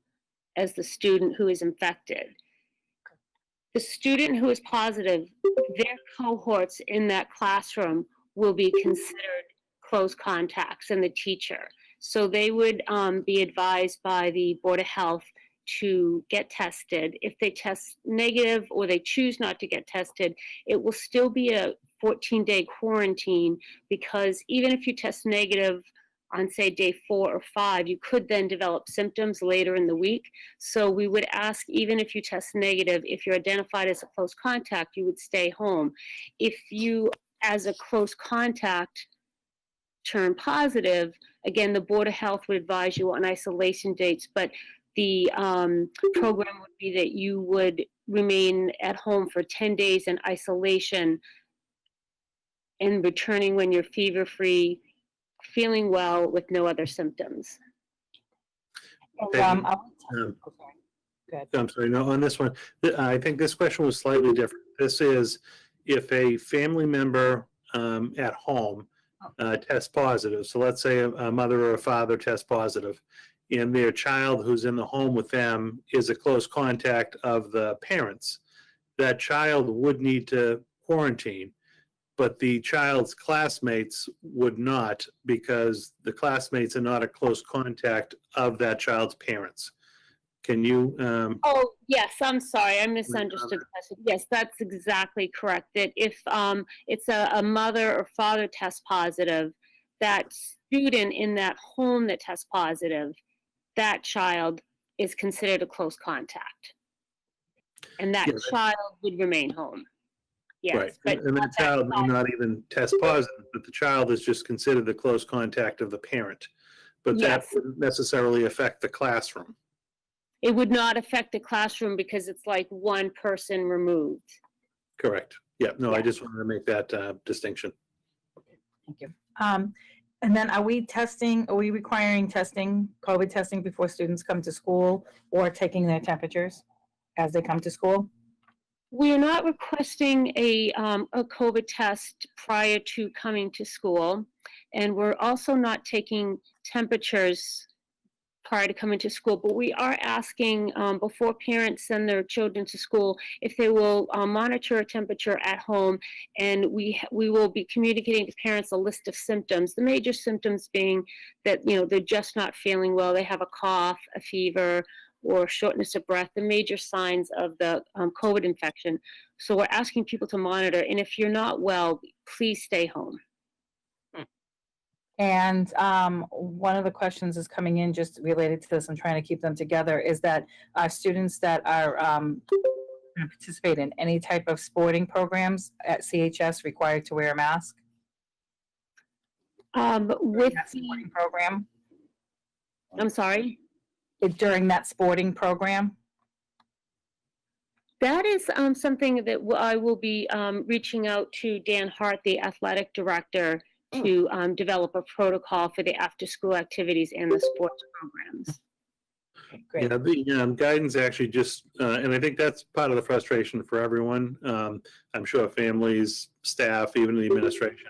as the student who is infected. The student who is positive, their cohorts in that classroom will be considered close contacts, and the teacher. So they would be advised by the Board of Health to get tested. If they test negative or they choose not to get tested, it will still be a 14-day quarantine, because even if you test negative on, say, day 4 or 5, you could then develop symptoms later in the week. So we would ask, even if you test negative, if you're identified as a close contact, you would stay home. If you, as a close contact, turn positive, again, the Board of Health would advise you on isolation dates, but the program would be that you would remain at home for 10 days in isolation and returning when you're fever-free, feeling well with no other symptoms. And, Um, oh, sorry. Go ahead. I'm sorry, no, on this one, I think this question was slightly different. This is if a family member at home tests positive. So let's say a mother or a father tests positive, and their child who's in the home with them is a close contact of the parents. That child would need to quarantine, but the child's classmates would not, because the classmates are not a close contact of that child's parents. Can you? Oh, yes, I'm sorry, I misunderstood the question. Yes, that's exactly correct. That if it's a mother or father tests positive, that student in that home that tests positive, that child is considered a close contact. And that Yeah. child would remain home. Yes, Right, but and that child may not even test positive, but the child is just considered the close contact of the parent. But that Yes. wouldn't necessarily affect the classroom. it would not affect the classroom because it's like one person removed. Correct. Yeah, no, I Yeah. just wanted to make that distinction. Thank you. And then are we requiring testing, COVID testing before students come to school, or taking their temperatures as they come to school? We are not requesting a COVID test prior to coming to school, and we're also not taking temperatures prior to coming to school, but we are asking before parents send their children to school if they will monitor a temperature at home, and we will be communicating to parents a list of symptoms. The major symptoms being that they're just not feeling well, they have a cough, a fever, or shortness of breath, the major signs of the COVID infection. So we're asking people to monitor, and if you're not well, please stay home. And one of the questions is coming in just related to this. I'm trying to keep them together. Is that students that are going to participate in any type of sporting programs at CHS required to wear a mask? With That the, sporting program? I'm sorry? During that sporting program? That is something that I will be reaching out to Dan Hart, the athletic director, to develop a protocol for the after-school activities and the sports programs. Okay, great. Yeah, the guidance actually just, and I think that's part of the frustration for everyone. I'm sure families, staff, even the administration.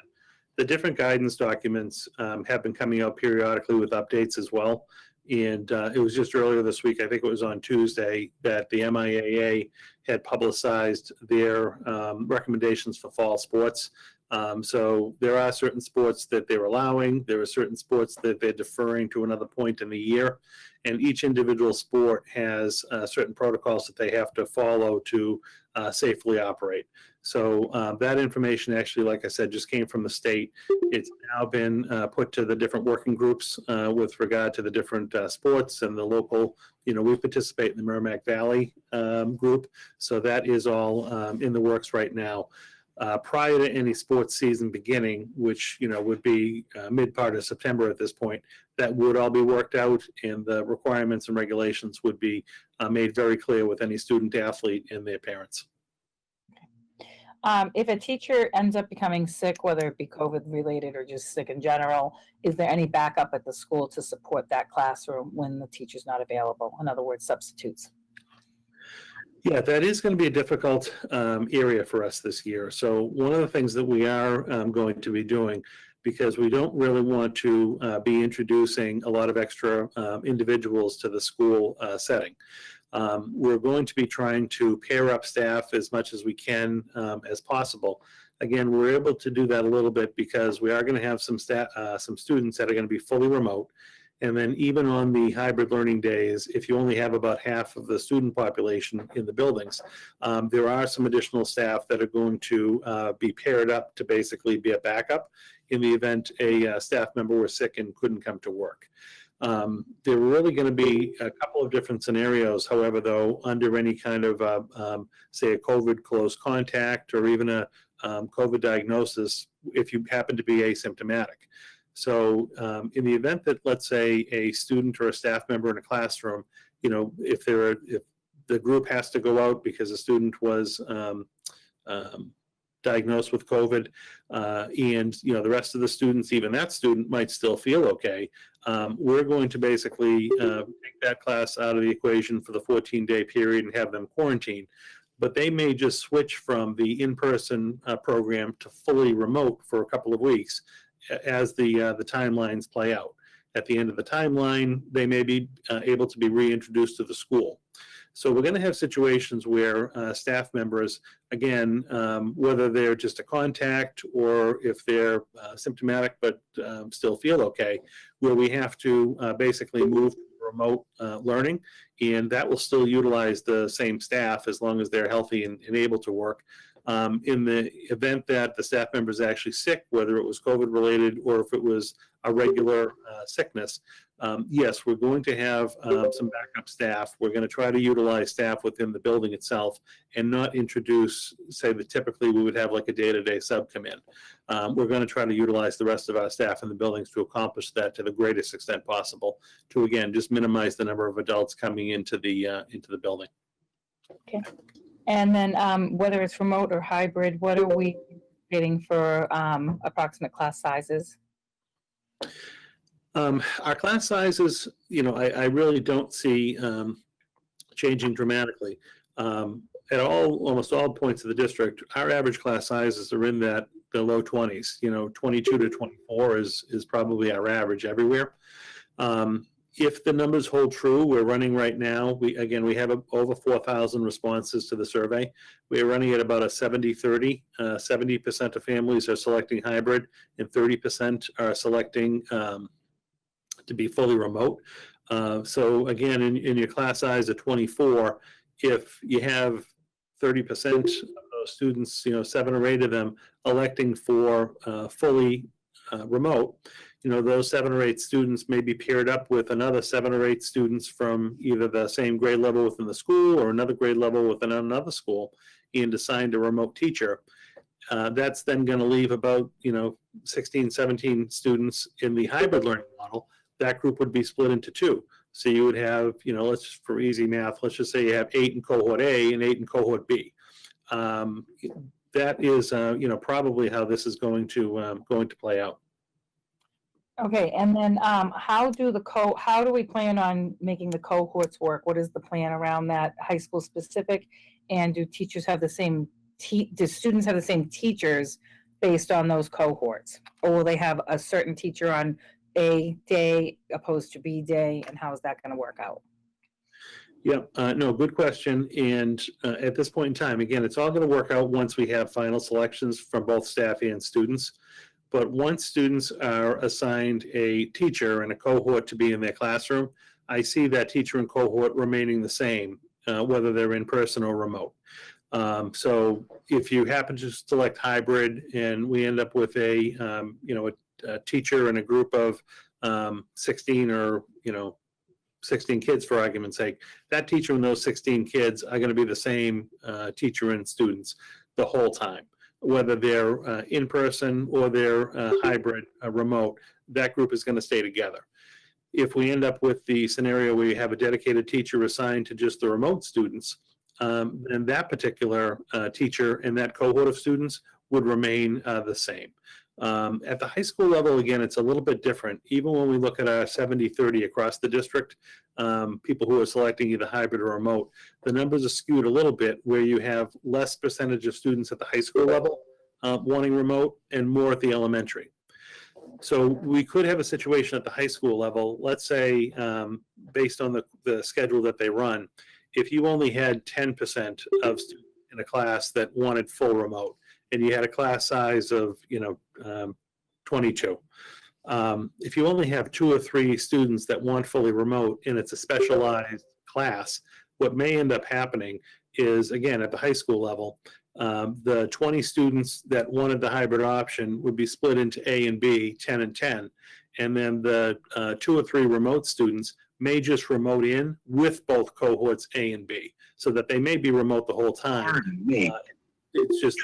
The different guidance documents have been coming out periodically with updates as well. And it was just earlier this week, I think it was on Tuesday, that the MIAA had publicized their recommendations for fall sports. So there are certain sports that they're allowing. There are certain sports that they're deferring to another point in the year. And each individual sport has certain protocols that they have to follow to safely operate. So that information actually, like I said, just came from the state. It's now been put to the different working groups with regard to the different sports and the local, we participate in the Merrimack Valley group. So that is all in the works right now. prior to any sports season beginning, which, would be mid part of September at this point, that would all be worked out, and the requirements and regulations would be made very clear with any student athlete and their parents. If a teacher ends up becoming sick, whether it be COVID related or just sick in general, is there any backup at the school to support that classroom when the teacher's not available? In other words, substitutes. Yeah, that is going to be a difficult area for us this year. So one of the things that we are going to be doing, because we don't really want to be introducing a lot of extra individuals to the school setting. We're going to be trying to pair up staff as much as we can as possible. Again, we're able to do that a little bit because we are going to have some students that are going to be fully remote. And then even on the hybrid learning days, if you only have about half of the student population in the buildings, there are some additional staff that are going to be paired up to basically be a backup in the event a staff member was sick and couldn't come to work. There are really going to be a couple of different scenarios, however, though, under any kind of, say, a COVID close contact or even a COVID diagnosis, if you happen to be asymptomatic. So in the event that, let's say, a student or a staff member in a classroom, if the group has to go out because a student was diagnosed with COVID, and the rest of the students, even that student, might still feel okay, we're going to basically take that class out of the equation for the 14-day period and have them quarantine. But they may just switch from the in-person program to fully remote for a couple of weeks as the timelines play out. At the end of the timeline, they may be able to be reintroduced to the school. So we're going to have situations where staff members, again, whether they're just a contact or if they're symptomatic but still feel okay, where we have to basically move to remote learning, and that will still utilize the same staff as long as they're healthy and able to work. In the event that the staff member is actually sick, whether it was COVID related or if it was a regular sickness, yes, we're going to have some backup staff. We're going to try to utilize staff within the building itself and not introduce, say, that typically we would have like a day-to-day sub come in. We're going to try to utilize the rest of our staff in the buildings to accomplish that to the greatest extent possible, to again just minimize the number of adults coming into the building. Okay. And then whether it's remote or hybrid, what are we getting for approximate class sizes? Our class sizes, I really don't see changing dramatically. At almost all points of the district, our average class sizes are in the low 20s. 22 to 24 is probably our average everywhere. If the numbers hold true, we're running right now, we have over 4,000 responses to the survey. We're running at about a 70-30. 70% of families are selecting hybrid and 30% are selecting to be fully remote. So again, in your class size of 24, if you have 30% of those students, 7 or 8 of them electing for fully remote, those 7 or 8 students may be paired up with another 7 or 8 students from either the same grade level within the school or another grade level within another school and assigned a remote teacher. That's then going to leave about, 16, 17 students in the hybrid learning model. That group would be split into 2. So you would have, for easy math, let's just say you have 8 in cohort A and 8 in cohort B. That is, probably how this is going to play out. Okay, and then how do we plan on making the cohorts work? What is the plan around that, high school specific? And do teachers have the same, do students have the same teachers based on those cohorts? Or will they have a certain teacher on A day opposed to B day? And how is that going to work out? Yeah, no, good question. And at this point in time, again, it's all going to work out once we have final selections from both staff and students. But once students are assigned a teacher and a cohort to be in their classroom, I see that teacher and cohort remaining the same, whether they're in person or remote. So if you happen to select hybrid and we end up with a teacher and a group of 16 or 16 kids, for argument's sake, that teacher and those 16 kids are going to be the same teacher and students the whole time. whether they're in person or they're hybrid, remote, that group is going to stay together. If we end up with the scenario where you have a dedicated teacher assigned to just the remote students, then that particular teacher and that cohort of students would remain the same. At the high school level, again, it's a little bit different. Even when we look at our 70-30 across the district, people who are selecting either hybrid or remote, the numbers are skewed a little bit where you have less percentage of students at the high school level wanting remote and more at the elementary. So we could have a situation at the high school level, let's say, based on the schedule that they run, if you only had 10% of students in a class that wanted full remote, and you had a class size of 22. If you only have 2 or 3 students that want fully remote and it's a specialized class, what may end up happening is, again, at the high school level, the 20 students that wanted the hybrid option would be split into A and B, 10 and 10, and then the 2 or 3 remote students may just remote in with both cohorts A and B, so that they may be remote the whole time. It's just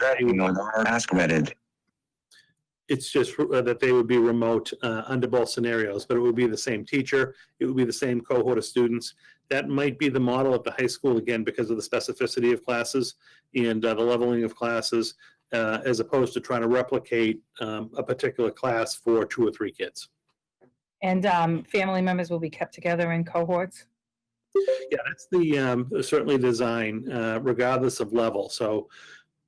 it's just that they would be remote under both scenarios, but it would be the same teacher, it would be the same cohort of students. That might be the model at the high school, again, because of the specificity of classes and the leveling of classes, as opposed to trying to replicate a particular class for 2 or 3 kids. And family members will be kept together in cohorts? Yeah, that's the certainly design, regardless of level. So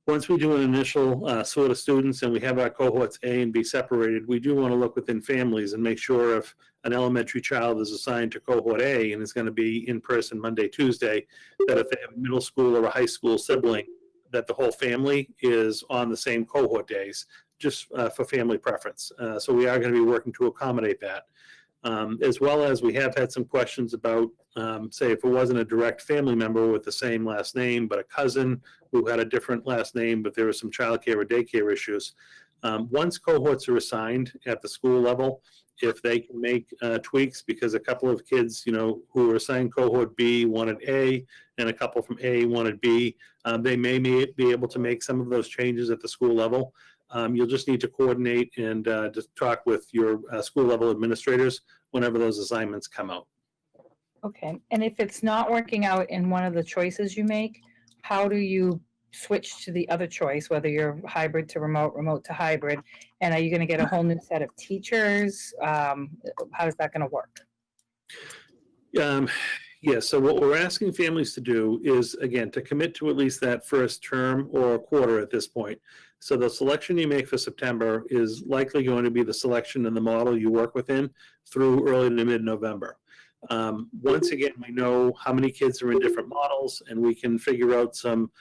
once we do an initial sort of students and we have our cohorts A and B separated, we do want to look within families and make sure if an elementary child is assigned to cohort A and is going to be in person Monday, Tuesday, that if they have a middle school or a high school sibling, that the whole family is on the same cohort days, just for family preference. So we are going to be working to accommodate that. As well as we have had some questions about, say, if it wasn't a direct family member with the same last name, but a cousin who had a different last name, but there were some childcare or daycare issues. Once cohorts are assigned at the school level, if they can make tweaks, because a couple of kids, who were assigned cohort B wanted A, and a couple from A wanted B, they may be able to make some of those changes at the school level. You'll just need to coordinate and just talk with your school level administrators whenever those assignments come out. Okay, and if it's not working out in one of the choices you make, how do you switch to the other choice, whether you're hybrid to remote, remote to hybrid? And are you going to get a whole new set of teachers? How is that going to work? Yeah, so what we're asking families to do is, again, to commit to at least that first term or quarter at this point. So the selection you make for September is likely going to be the selection and the model you work within through early to mid-November. Once again, we know how many kids are in different models, and we can figure out some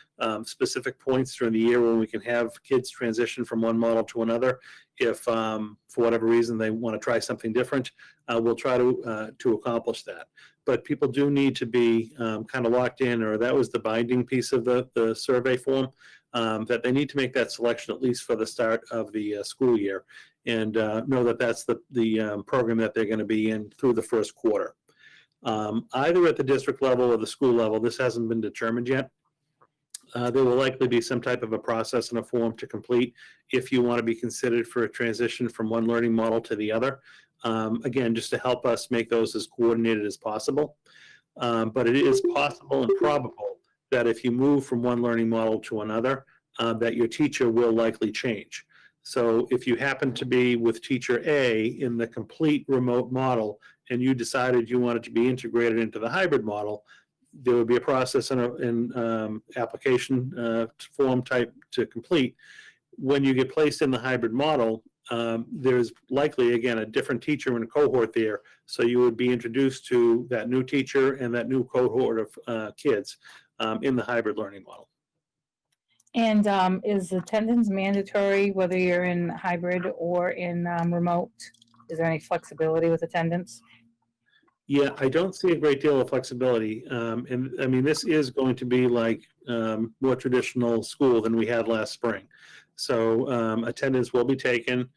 specific points during the year when we can have kids transition from one model to another. If for whatever reason they want to try something different, we'll try to accomplish that. But people do need to be kind of locked in, or that was the binding piece of the survey form, that they need to make that selection at least for the start of the school year, and know that that's the program that they're going to be in through the first quarter. Either at the district level or the school level, this hasn't been determined yet. There will likely be some type of a process and a form to complete if you want to be considered for a transition from one learning model to the other. Again, just to help us make those as coordinated as possible. But it is possible and probable that if you move from one learning model to another, that your teacher will likely change. So if you happen to be with teacher A in the complete remote model and you decided you wanted to be integrated into the hybrid model, there would be a process and application form type to complete. When you get placed in the hybrid model, there's likely, again, a different teacher in a cohort there. So you would be introduced to that new teacher and that new cohort of kids in the hybrid learning model. And is attendance mandatory whether you're in hybrid or in remote? Is there any flexibility with attendance? Yeah, I don't see a great deal of flexibility. And I mean, this is going to be like more traditional school than we had last spring. So attendance will be taken.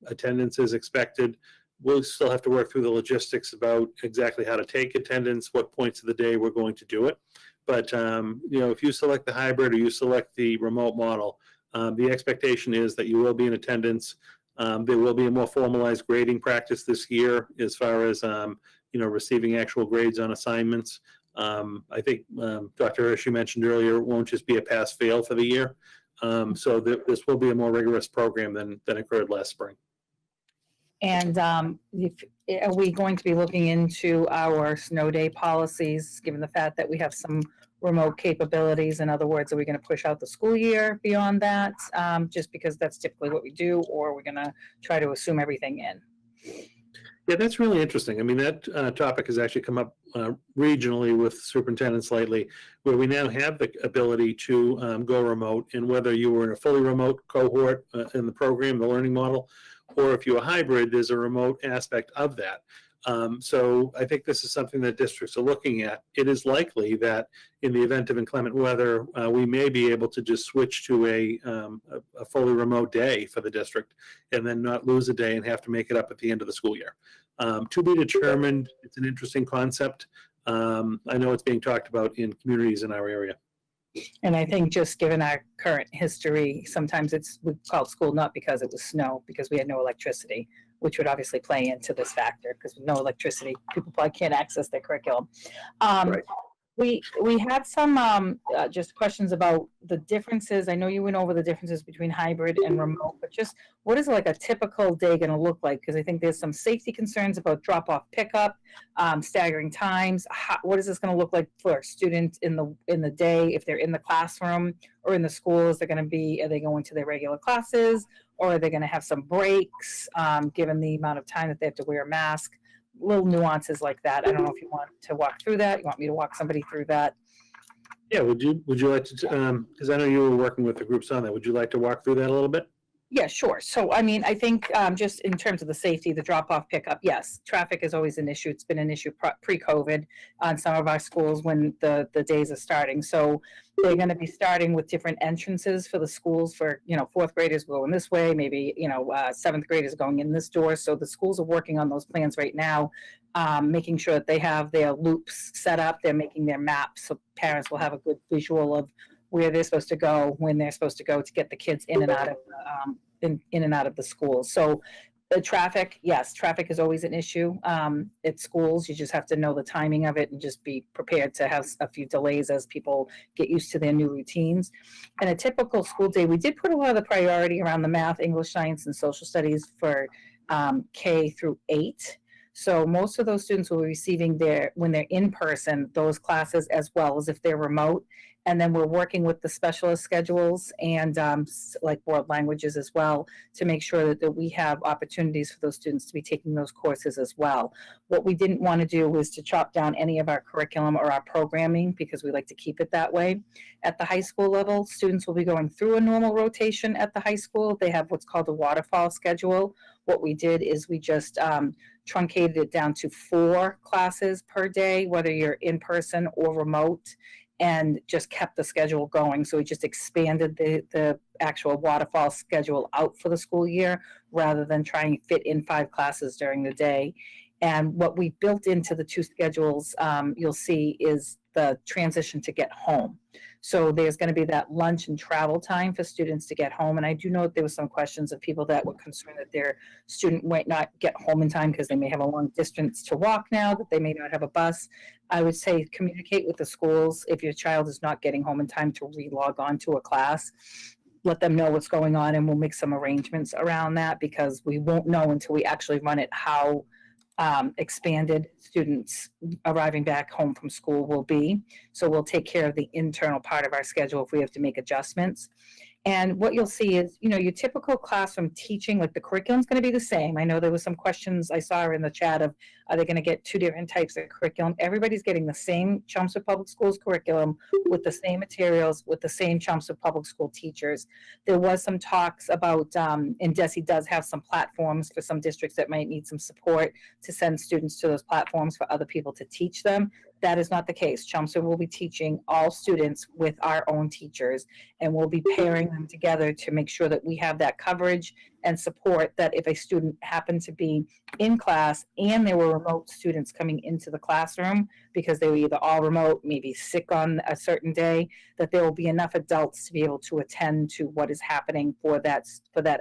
Attendance is expected. We'll still have to work through the logistics about exactly how to take attendance, what points of the day we're going to do it. But if you select the hybrid or you select the remote model, The expectation is that you will be in attendance. There will be a more formalized grading practice this year as far as, receiving actual grades on assignments. I think Dr. Hirsch, you mentioned earlier, it won't just be a pass-fail for the year. So this will be a more rigorous program than occurred last spring. And are we going to be looking into our snow day policies, given the fact that we have some remote capabilities? In other words, are we going to push out the school year beyond that, just because that's typically what we do, or are we going to try to assume everything in? Yeah, that's really interesting. I mean, that topic has actually come up regionally with superintendents lately, where we now have the ability to go remote, and whether you were in a fully remote cohort in the program, the learning model, or if you're a hybrid, there's a remote aspect of that. So I think this is something that districts are looking at. It is likely that in the event of inclement weather, we may be able to just switch to a fully remote day for the district and then not lose a day and have to make it up at the end of the school year. To be determined. It's an interesting concept. I know it's being talked about in communities in our area. And I think just given our current history, sometimes we call it school not because it was snow, because we had no electricity, which would obviously play into this factor, because with no electricity, people probably can't access their curriculum. Right. We had some just questions about the differences. I know you went over the differences between hybrid and remote, but just what is like a typical day going to look like? Because I think there's some safety concerns about drop-off pickup, staggering times. What is this going to look like for students in the day if they're in the classroom or in the schools? Are they going to their regular classes, or are they going to have some breaks given the amount of time that they have to wear a mask? Little nuances like that. I don't know if you want to walk through that. You want me to walk somebody through that? Yeah, would you like to, because I know you were working with the groups on that, would you like to walk through that a little bit? Yeah, sure. So, I mean, I think just in terms of the safety, the drop-off pickup, yes, traffic is always an issue. It's been an issue pre-COVID on some of our schools when the days are starting. So they're going to be starting with different entrances for the schools for, fourth graders going this way, maybe, seventh graders going in this door. So the schools are working on those plans right now, making sure that they have their loops set up. They're making their maps so parents will have a good visual of where they're supposed to go, when they're supposed to go to get the kids in and out of in and out of the schools. So the traffic, yes, traffic is always an issue at schools. You just have to know the timing of it and just be prepared to have a few delays as people get used to their new routines. And a typical school day, we did put a lot of the priority around the math, English, science, and social studies for K through 8. So most of those students will be receiving when they're in person, those classes, as well as if they're remote. And then we're working with the specialist schedules and like world languages as well to make sure that we have opportunities for those students to be taking those courses as well. What we didn't want to do was to chop down any of our curriculum or our programming, because we like to keep it that way. At the high school level, students will be going through a normal rotation at the high school. They have what's called a waterfall schedule. What we did is we just truncated it down to 4 classes per day, whether you're in person or remote, and just kept the schedule going. So we just expanded the actual waterfall schedule out for the school year rather than trying to fit in 5 classes during the day. And what we built into the 2 schedules, you'll see, is the transition to get home. So there's going to be that lunch and travel time for students to get home. And I do know that there were some questions of people that were concerned that their student might not get home in time because they may have a long distance to walk now, that they may not have a bus. I would say communicate with the schools if your child is not getting home in time to re-log on to a class. Let them know what's going on, and we'll make some arrangements around that, because we won't know until we actually run it how expanded students arriving back home from school will be. So we'll take care of the internal part of our schedule if we have to make adjustments. And what you'll see is, your typical classroom teaching, like the curriculum's going to be the same. I know there was some questions I saw in the chat of, are they going to get 2 different types of curriculum? Everybody's getting the same Chelmsford Public Schools curriculum with the same materials, with the same Chelmsford Public School teachers. There was some talks about, and DESE does have some platforms for some districts that might need some support to send students to those platforms for other people to teach them. that is not the case. Chelmsford will be teaching all students with our own teachers, and we'll be pairing them together to make sure that we have that coverage and support, that if a student happened to be in class and there were remote students coming into the classroom because they were either all remote, maybe sick on a certain day, that there will be enough adults to be able to attend to what is happening for that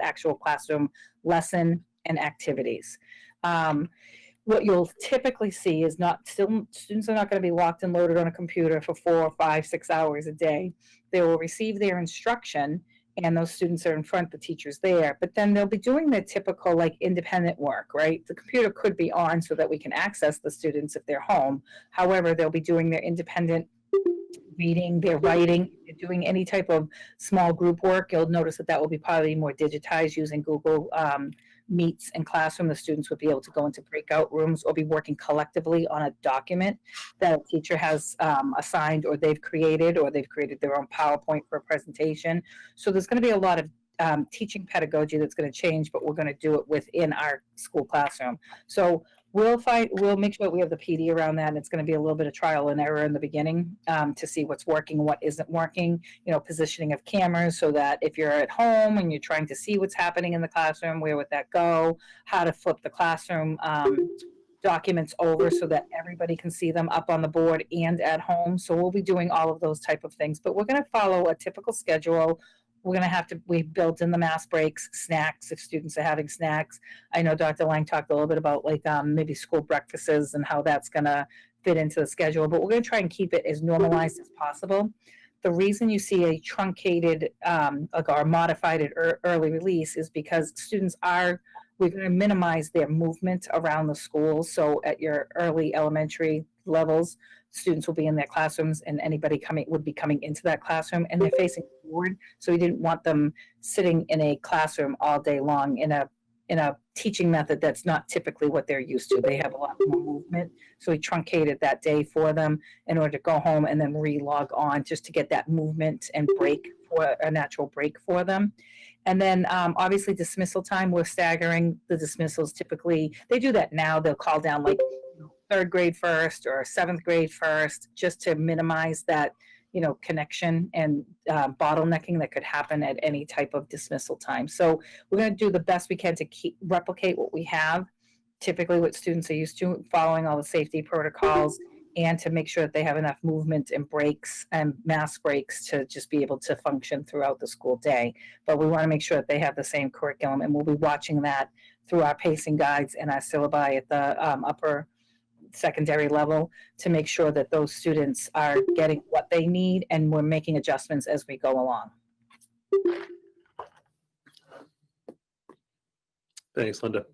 actual classroom lesson and activities. What you'll typically see is students are not going to be locked and loaded on a computer for 4, 5, 6 hours a day. They will receive their instruction, and those students are in front of the teachers there, but then they'll be doing their typical like independent work, right? The computer could be on so that we can access the students if they're home. However, they'll be doing their independent reading, their writing, doing any type of small group work. You'll notice that will be probably more digitized using Google Meets in classroom. The students would be able to go into breakout rooms or be working collectively on a document that a teacher has assigned, or they've created their own PowerPoint for a presentation. So there's going to be a lot of teaching pedagogy that's going to change, but we're going to do it within our school classroom. So we'll make sure that we have the PD around that, and it's going to be a little bit of trial and error in the beginning to see what's working and what isn't working. Positioning of cameras so that if you're at home and you're trying to see what's happening in the classroom, where would that go? How to flip the classroom documents over so that everybody can see them up on the board and at home. So we'll be doing all of those type of things, but we're going to follow a typical schedule. We built in the mass breaks, snacks, if students are having snacks. I know Dr. Lang talked a little bit about maybe school breakfasts and how that's gonna fit into the schedule, but we're gonna try and keep it as normalized as possible. The reason you see a truncated, or modified early release is because we're gonna minimize their movement around the school. So at your early elementary levels, students will be in their classrooms, and anybody would be coming into that classroom, and they're facing forward. So we didn't want them sitting in a classroom all day long in a teaching method that's not typically what they're used to. They have a lot more movement. So we truncated that day for them in order to go home and then re-log on, just to get that movement and break, for a natural break for them. And then obviously dismissal time, we're staggering the dismissals. Typically, they do that now. They'll call down like third grade first or seventh grade first, just to minimize that, connection and bottlenecking that could happen at any type of dismissal time. So we're going to do the best we can to replicate what we have, typically what students are used to, following all the safety protocols, and to make sure that they have enough movement and breaks and mass breaks to just be able to function throughout the school day. But we want to make sure that they have the same curriculum, and we'll be watching that through our pacing guides and our syllabi at the upper secondary level, to make sure that those students are getting what they need, and we're making adjustments as we go along. Thanks, Linda.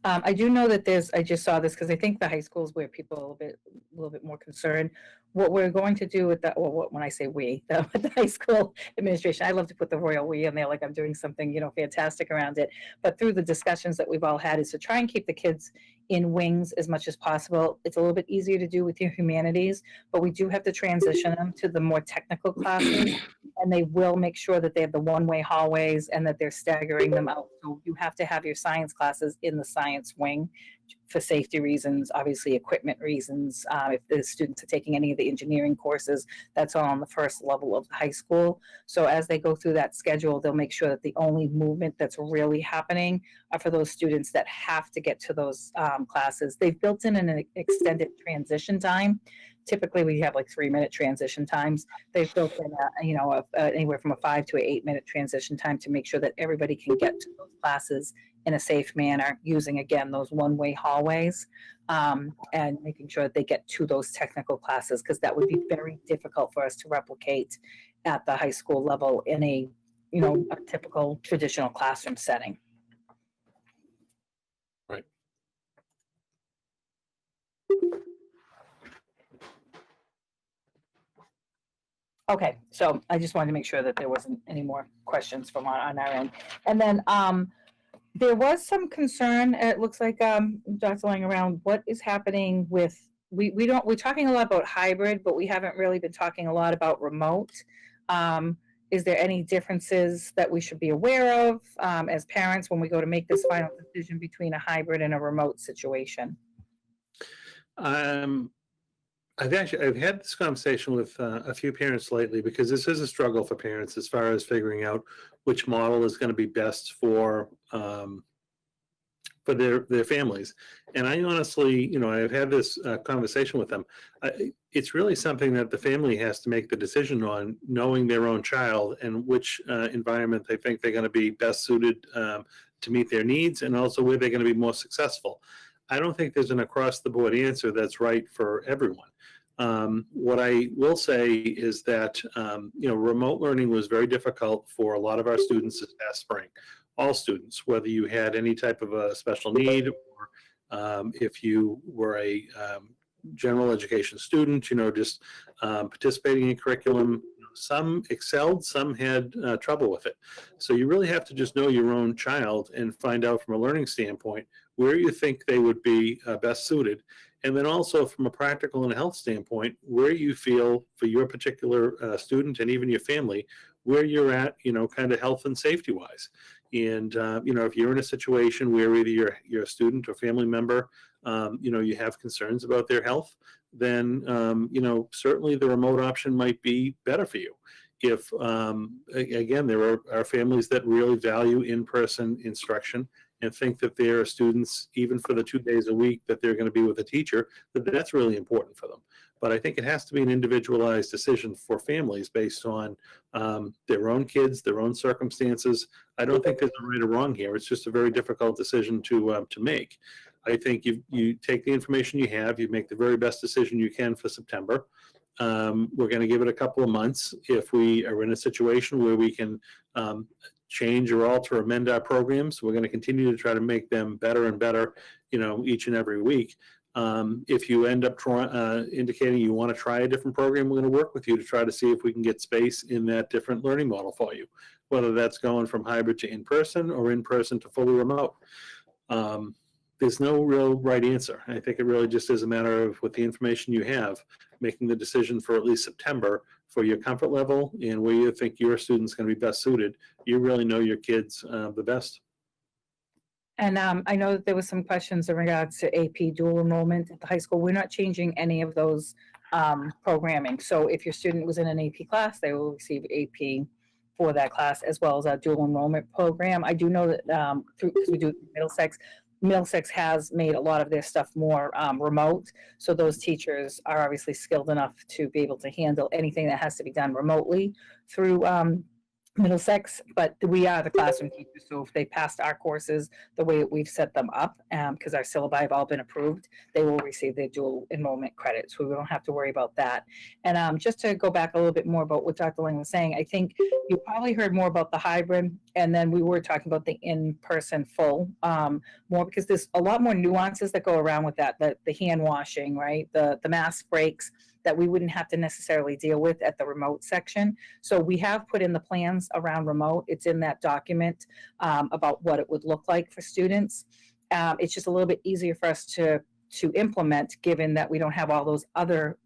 I do know that I just saw this because I think the high school is where people are a little bit more concerned. What we're going to do with that, when I say we, the high school administration, I love to put the royal we in there like I'm doing something, fantastic around it. But through the discussions that we've all had, is to try and keep the kids in wings as much as possible. It's a little bit easier to do with your humanities, but we do have to transition them to the more technical classes, and they will make sure that they have the one-way hallways and that they're staggering them out. So you have to have your science classes in the science wing for safety reasons, obviously equipment reasons. If the students are taking any of the engineering courses, that's all on the first level of high school. So as they go through that schedule, they'll make sure that the only movement that's really happening are for those students that have to get to those classes. They've built in an extended transition time. Typically, we have like 3-minute transition times. They've built in anywhere from a 5 to 8-minute transition time to make sure that everybody can get to those classes in a safe manner, using, again, those one-way hallways, and making sure that they get to those technical classes, because that would be very difficult for us to replicate at the high school level in a typical traditional classroom setting. Right. Okay, so I just wanted to make sure that there wasn't any more questions from on our end. And then there was some concern, it looks like, Dr. Lang, around what is happening with, we're talking a lot about hybrid, but we haven't really been talking a lot about remote. Is there any differences that we should be aware of as parents when we go to make this final decision between a hybrid and a remote situation? I've had this conversation with a few parents lately because this is a struggle for parents as far as figuring out which model is going to be best for their families. And I honestly, I've had this conversation with them. It's really something that the family has to make the decision on, knowing their own child and which environment they think they're going to be best suited to meet their needs, and also where they're going to be more successful. I don't think there's an across-the-board answer that's right for everyone. What I will say is that, remote learning was very difficult for a lot of our students this past spring. All students, whether you had any type of a special need or if you were a general education student, just participating in curriculum. Some excelled, some had trouble with it. So you really have to just know your own child and find out from a learning standpoint where you think they would be best suited. And then also from a practical and health standpoint, where you feel for your particular student and even your family, where you're at, kind of health and safety wise. And, if you're in a situation where either you're a student or family member, you have concerns about their health, then, certainly the remote option might be better for you. If, again, there are families that really value in-person instruction and think that their students, even for the 2 days a week that they're going to be with a teacher, that's really important for them. But I think it has to be an individualized decision for families based on their own kids, their own circumstances. I don't think there's a right or wrong here. It's just a very difficult decision to make. I think you take the information you have, you make the very best decision you can for September. We're going to give it a couple of months. If we are in a situation where we can change or alter, amend our programs, we're going to continue to try to make them better and better, each and every week. If you end up indicating you want to try a different program, we're going to work with you to try to see if we can get space in that different learning model for you, whether that's going from hybrid to in-person or in-person to fully remote. There's no real right answer. I think it really just is a matter of, with the information you have, making the decision for at least September for your comfort level and where you think your student's going to be best suited. You really know your kids the best. And I know that there was some questions in regards to AP dual enrollment at the high school. We're not changing any of those programming. So if your student was in an AP class, they will receive AP for that class, as well as our dual enrollment program. I do know that because we do it in Middlesex has made a lot of their stuff more remote. So those teachers are obviously skilled enough to be able to handle anything that has to be done remotely through Middlesex, but we are the classroom teachers. So if they passed our courses the way that we've set them up, because our syllabi have all been approved, they will receive their dual enrollment credits. So we don't have to worry about that. And just to go back a little bit more about what Dr. Lang was saying, I think you probably heard more about the hybrid, and then we were talking about the in-person full more, because there's a lot more nuances that go around with that, the hand washing, right? The mask breaks that we wouldn't have to necessarily deal with at the remote section. So we have put in the plans around remote. It's in that document about what it would look like for students. It's just a little bit easier for us to implement, given that we don't have all those other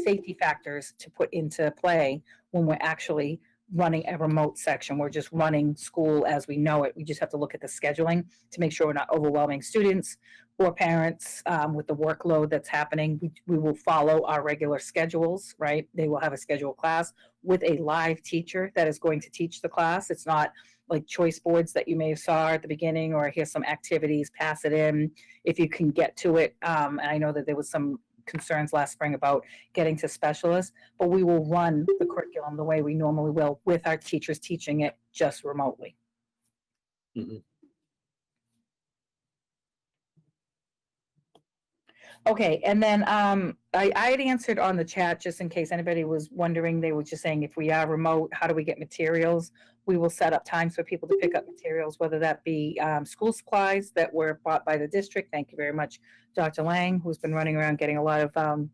safety factors to put into play when we're actually running a remote section. We're just running school as we know it. We just have to look at the scheduling to make sure we're not overwhelming students or parents with the workload that's happening. We will follow our regular schedules, right? They will have a scheduled class with a live teacher that is going to teach the class. It's not like choice boards that you may have saw at the beginning, or here's some activities, pass it in if you can get to it. And I know that there was some concerns last spring about getting to specialists, but we will run the curriculum the way we normally will with our teachers teaching it just remotely. Mm-hmm. Okay, and then I had answered on the chat, just in case anybody was wondering. They were just saying, if we are remote, how do we get materials? We will set up times for people to pick up materials, whether that be school supplies that were bought by the district. Thank you very much, Dr. Lang, who's been running around getting a lot of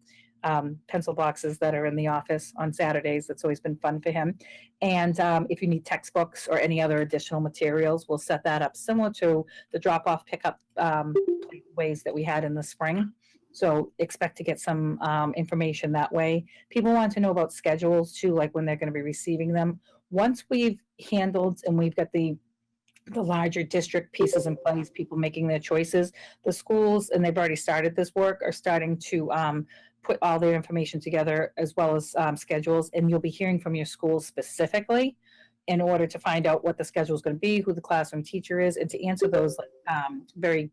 pencil boxes that are in the office on Saturdays. That's always been fun for him. And if you need textbooks or any other additional materials, we'll set that up similar to the drop-off pickup ways that we had in the spring. So expect to get some information that way. People want to know about schedules too, like when they're going to be receiving them. Once we've handled and we've got the the larger district pieces in place, people making their choices. The schools, and they've already started this work, are starting to put all their information together as well as schedules, and you'll be hearing from your schools specifically in order to find out what the schedule is going to be, who the classroom teacher is, and to answer those very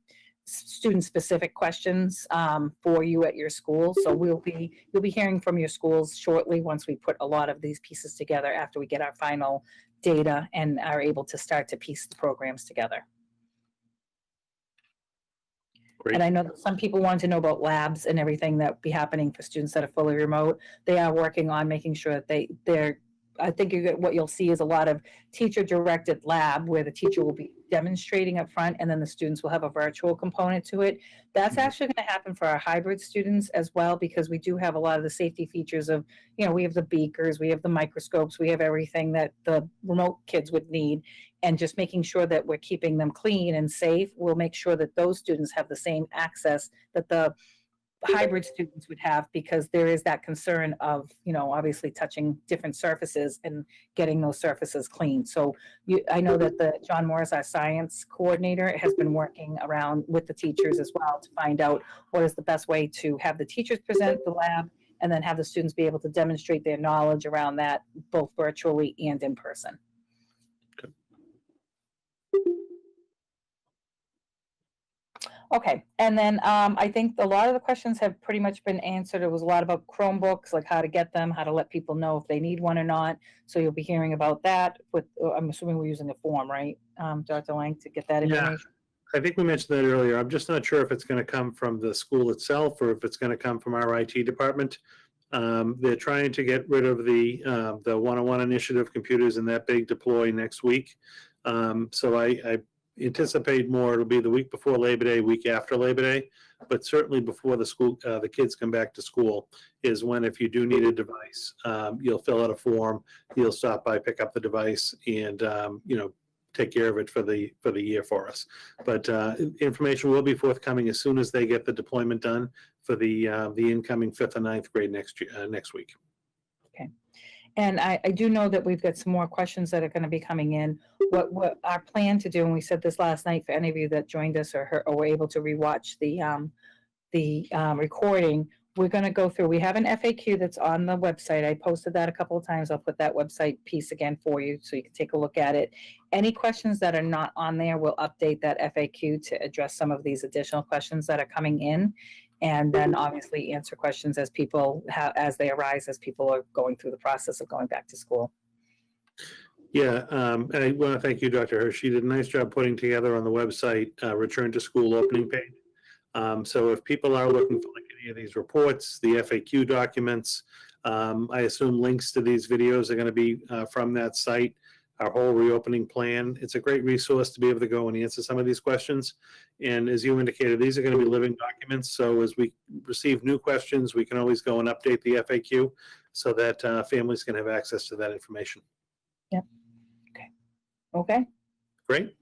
student-specific questions for you at your school. So you'll be hearing from your schools shortly once we put a lot of these pieces together after we get our final data and are able to start to piece the programs together. Great. And I know that some people want to know about labs and everything that will be happening for students that are fully remote. They are working on making sure that they're I think what you'll see is a lot of teacher-directed lab where the teacher will be demonstrating up front and then the students will have a virtual component to it. That's actually going to happen for our hybrid students as well, because we do have a lot of the safety features of, we have the beakers, we have the microscopes, we have everything that the remote kids would need. And just making sure that we're keeping them clean and safe, we'll make sure that those students have the same access that the hybrid students would have, because there is that concern of, obviously touching different surfaces and getting those surfaces clean. So I know that John Morris, our science coordinator, has been working around with the teachers as well to find out what is the best way to have the teachers present the lab and then have the students be able to demonstrate their knowledge around that, both virtually and in person. Okay, and then I think a lot of the questions have pretty much been answered. It was a lot about Chromebooks, like how to get them, how to let people know if they need one or not. So you'll be hearing about that with, I'm assuming we're using a form, right, Dr. Lang, to get that information? I think we mentioned that earlier. I'm just not sure if it's going to come from the school itself or if it's going to come from our IT department. They're trying to get rid of the one-on-one initiative computers and that big deploy next week. So I anticipate more. It'll be the week before Labor Day, week after Labor Day, but certainly before the kids come back to school is when, if you do need a device, you'll fill out a form, you'll stop by, pick up the device, and take care of it for the year for us. But information will be forthcoming as soon as they get the deployment done for the incoming 5th and 9th grade next week. Okay. And I do know that we've got some more questions that are going to be coming in. What our plan to do, and we said this last night for any of you that joined us or were able to rewatch the recording, we're going to go through. We have an FAQ that's on the website. I posted that a couple of times. I'll put that website piece again for you so you can take a look at it. Any questions that are not on there, we'll update that FAQ to address some of these additional questions that are coming in. And then obviously answer questions as as they arise, as people are going through the process of going back to school. Yeah, and I want to thank you, Dr. Hirsch. You did a nice job putting together on the website return to school opening page. So if people are looking for any of these reports, the FAQ documents, I assume links to these videos are going to be from that site. Our whole reopening plan. It's a great resource to be able to go and answer some of these questions. And as you indicated, these are going to be living documents. So as we receive new questions, we can always go and update the FAQ so that families can have access to that information. Yep. Okay. Great.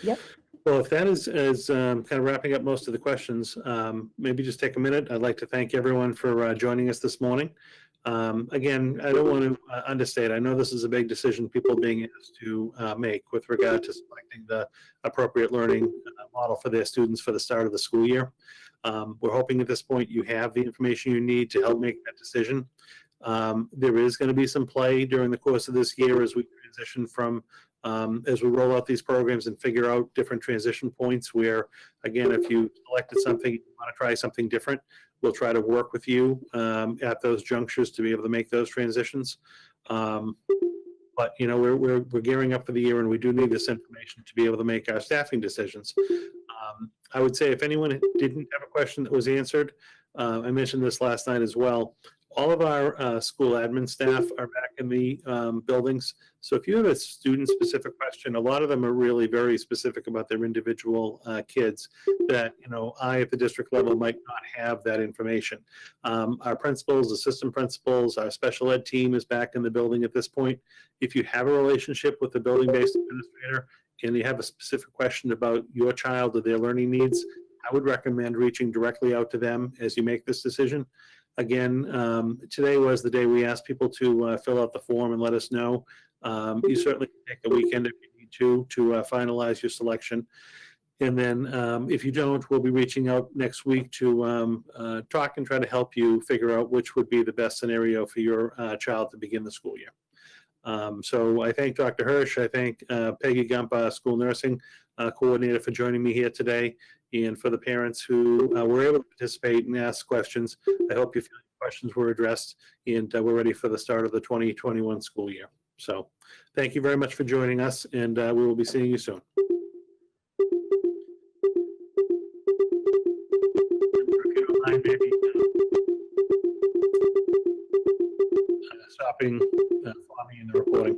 Yep. Well, if that is kind of wrapping up most of the questions, maybe just take a minute. I'd like to thank everyone for joining us this morning. Again, I don't want to understate. I know this is a big decision people are being asked to make with regard to selecting the appropriate learning model for their students for the start of the school year. We're hoping at this point you have the information you need to help make that decision. There is going to be some play during the course of this year as we transition from, as we roll out these programs and figure out different transition points where, again, if you selected something, you want to try something different, we'll try to work with you at those junctures to be able to make those transitions. But we're gearing up for the year, and we do need this information to be able to make our staffing decisions. I would say if anyone didn't have a question that was answered, I mentioned this last night as well. All of our school admin staff are back in the buildings. So if you have a student-specific question, a lot of them are really very specific about their individual kids that, I at the district level might not have that information. Our principals, assistant principals, our special ed team is back in the building at this point. If you have a relationship with the building-based administrator and you have a specific question about your child or their learning needs, I would recommend reaching directly out to them as you make this decision. Again, today was the day we asked people to fill out the form and let us know. You certainly can take the weekend if you need to finalize your selection. And then if you don't, we'll be reaching out next week to talk and try to help you figure out which would be the best scenario for your child to begin the school year. So I thank Dr. Hirsch. I thank Peggy Gump, school nursing coordinator, for joining me here today. And for the parents who were able to participate and ask questions, I hope you feel your questions were addressed and we're ready for the start of the 2021 school year. So thank you very much for joining us, and we will be seeing you soon. If you don't mind, maybe stopping for me in the recording.